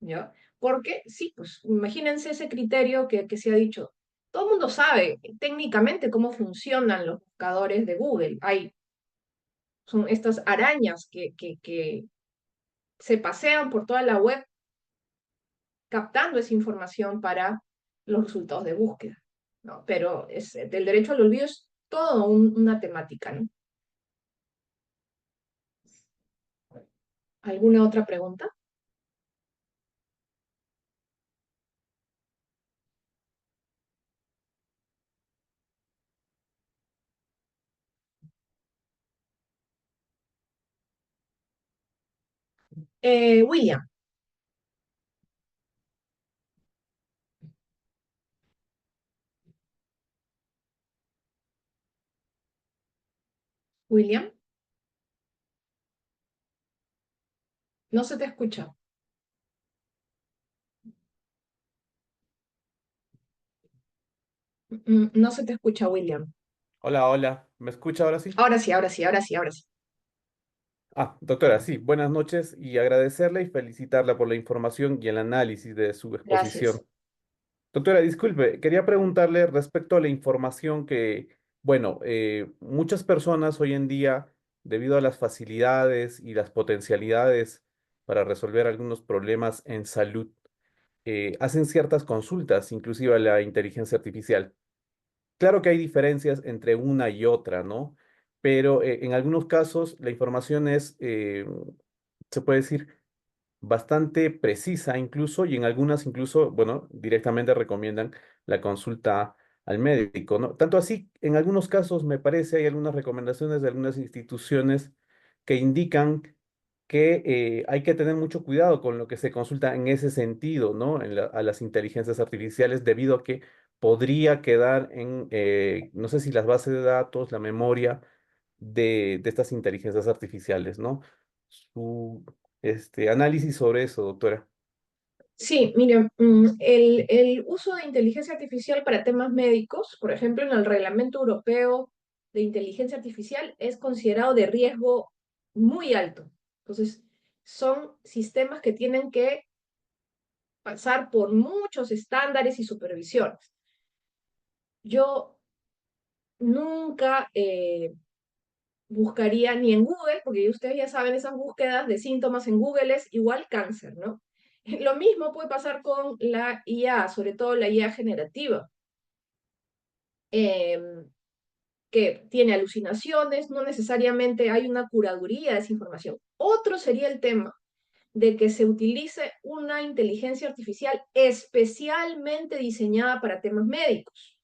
¿Ya? Porque sí, pues imagínense ese criterio que se ha dicho. Todo el mundo sabe técnicamente cómo funcionan los buscadores de Google. Son estas arañas que se pasean por toda la web captando esa información para los resultados de búsqueda, ¿no? Pero del derecho al olvido es todo una temática, ¿no? ¿Alguna otra pregunta? William, William, no se te escucha. No se te escucha, William. Hola, hola. ¿Me escucha ahora sí? Ahora sí, ahora sí, ahora sí, ahora sí. Ah, doctora, sí. Buenas noches y agradecerle y felicitarla por la información y el análisis de su Gracias. exposición. Doctora, disculpe, quería preguntarle respecto a la información que, bueno, muchas personas hoy en día, debido a las facilidades y las potencialidades para resolver algunos problemas en salud, hacen ciertas consultas, inclusive a la inteligencia artificial. Claro que hay diferencias entre una y otra, ¿no? Pero en algunos casos la información es, se puede decir, bastante precisa incluso, y en algunas incluso, bueno, directamente recomiendan la consulta al médico, ¿no? Tanto así, en algunos casos, me parece, hay algunas recomendaciones de algunas instituciones que indican que hay que tener mucho cuidado con lo que se consulta en ese sentido, ¿no? A las inteligencias artificiales, debido a que podría quedar en, no sé si las bases de datos, la memoria de estas inteligencias artificiales, ¿no? Su análisis sobre eso, doctora. Sí, mire, el uso de inteligencia artificial para temas médicos, por ejemplo, en el Reglamento Europeo de Inteligencia Artificial, es considerado de riesgo muy alto. Entonces, son sistemas que tienen que pasar por muchos estándares y supervisiones. Yo nunca buscaría ni en Google, porque ustedes ya saben, esas búsquedas de síntomas en Google es igual cáncer, ¿no? Lo mismo puede pasar con la IA, sobre todo la IA generativa, que tiene alucinaciones, no necesariamente hay una curaduría de esa información. Otro sería el tema de que se utilice una inteligencia artificial especialmente diseñada para temas médicos.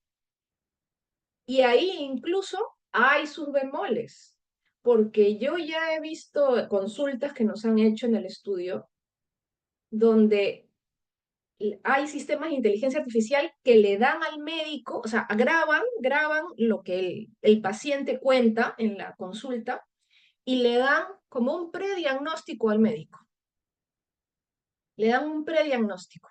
Y ahí incluso hay sus bemoles, porque yo ya he visto consultas que nos han hecho en el estudio donde hay sistemas de inteligencia artificial que le dan al médico, o sea, graban lo que el paciente cuenta en la consulta y le dan como un prediagnóstico al médico. Le dan un prediagnóstico.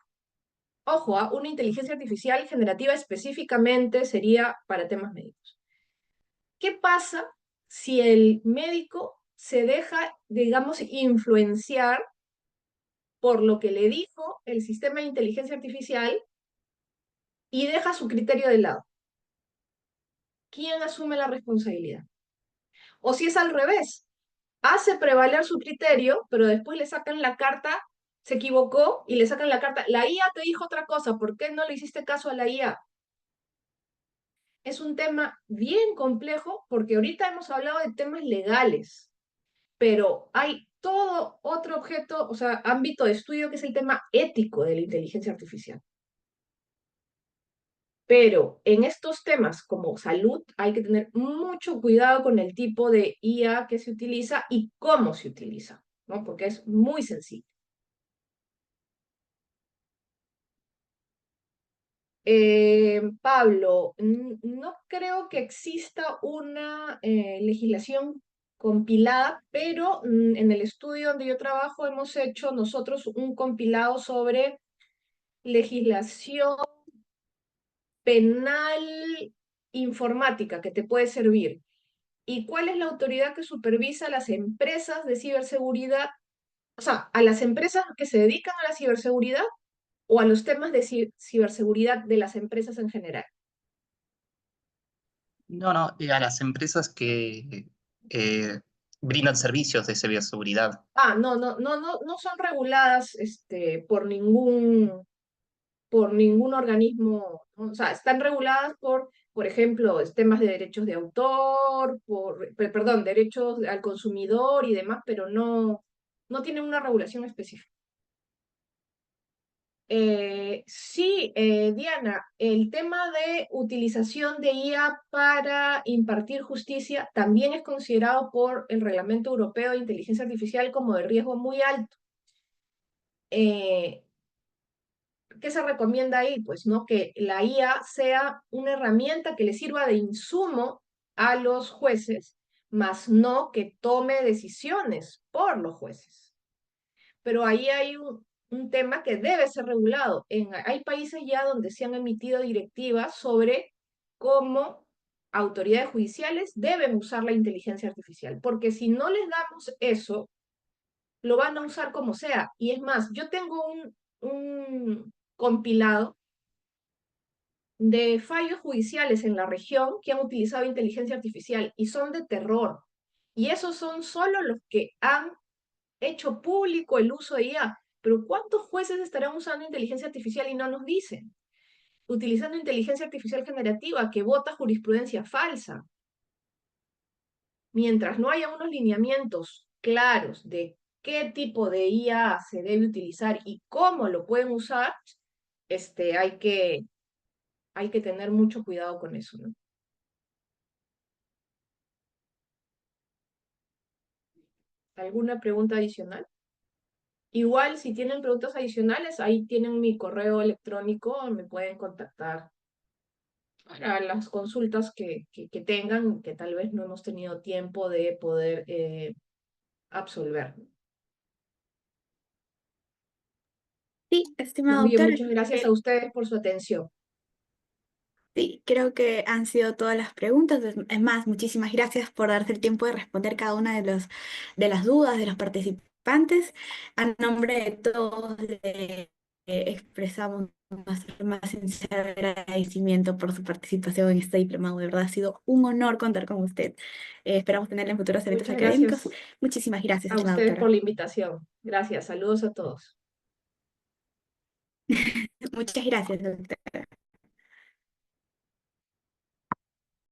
Ojo, una inteligencia artificial generativa específicamente sería para temas médicos. ¿Qué pasa si el médico se deja, digamos, influenciar por lo que le dijo el sistema de inteligencia artificial y deja su criterio de lado? ¿Quién asume la responsabilidad? O si es al revés, hace prevaler su criterio, pero después le sacan la carta, se equivocó y le sacan la carta, la IA te dijo otra cosa, ¿por qué no le hiciste caso a la IA? Es un tema bien complejo porque ahorita hemos hablado de temas legales, pero hay todo otro objeto, o sea, ámbito de estudio que es el tema ético de la inteligencia artificial. Pero en estos temas como salud hay que tener mucho cuidado con el tipo de IA que se utiliza y cómo se utiliza, ¿no? Porque es muy sencillo. Pablo, no creo que exista una legislación compilada, pero en el estudio donde yo trabajo hemos hecho nosotros un compilado sobre legislación penal informática que te puede servir. ¿Y cuál es la autoridad que supervisa a las empresas de ciberseguridad? O sea, a las empresas que se dedican a la ciberseguridad o a los temas de ciberseguridad de las empresas en general. No, no, a las empresas que brindan servicios de ciberseguridad. No son reguladas por ningún organismo, ¿no? O sea, están reguladas por ejemplo, temas de derechos de autor, perdón, derechos al consumidor y demás, pero no tienen una regulación específica. Sí, Diana, el tema de utilización de IA para impartir justicia también es considerado por el Reglamento Europeo de Inteligencia Artificial como de riesgo muy alto. ¿Qué se recomienda ahí? Pues no, que la IA sea una herramienta que le sirva de insumo a los jueces, más no que tome decisiones por los jueces. Pero ahí hay un tema que debe ser regulado. Hay países ya donde se han emitido directivas sobre cómo autoridades judiciales deben usar la inteligencia artificial, porque si no les damos eso, lo van a usar como sea. Y es más, yo tengo un compilado de fallos judiciales en la región que han utilizado inteligencia artificial y son de terror. Y esos son solo los que han hecho público el uso de IA. Pero ¿cuántos jueces estarán usando inteligencia artificial y no nos dicen? Utilizando inteligencia artificial generativa que vota jurisprudencia falsa. Mientras no haya unos lineamientos claros de qué tipo de IA se debe utilizar y cómo lo pueden usar, hay que hay que tener mucho cuidado con eso, ¿no? ¿Alguna pregunta adicional? Igual, si tienen preguntas adicionales, ahí tienen mi correo electrónico, me pueden contactar para las consultas que tengan, que tal vez no hemos tenido tiempo de poder absolver. Sí, estimado Muy bien, doctor, muchas gracias a ustedes por su atención. sí, creo que han sido todas las preguntas. Es más, muchísimas gracias por darse el tiempo de responder cada una de las dudas de los participantes. A nombre de todos, expresamos nuestro más sincero agradecimiento por su participación en este diplomado. De verdad, ha sido un honor contar con usted. Esperamos tenerle en futuros eventos Muchas académicos. gracias Muchísimas gracias, a estimada ustedes por doctora. la invitación. Gracias, saludos a todos. Muchas gracias, doctora.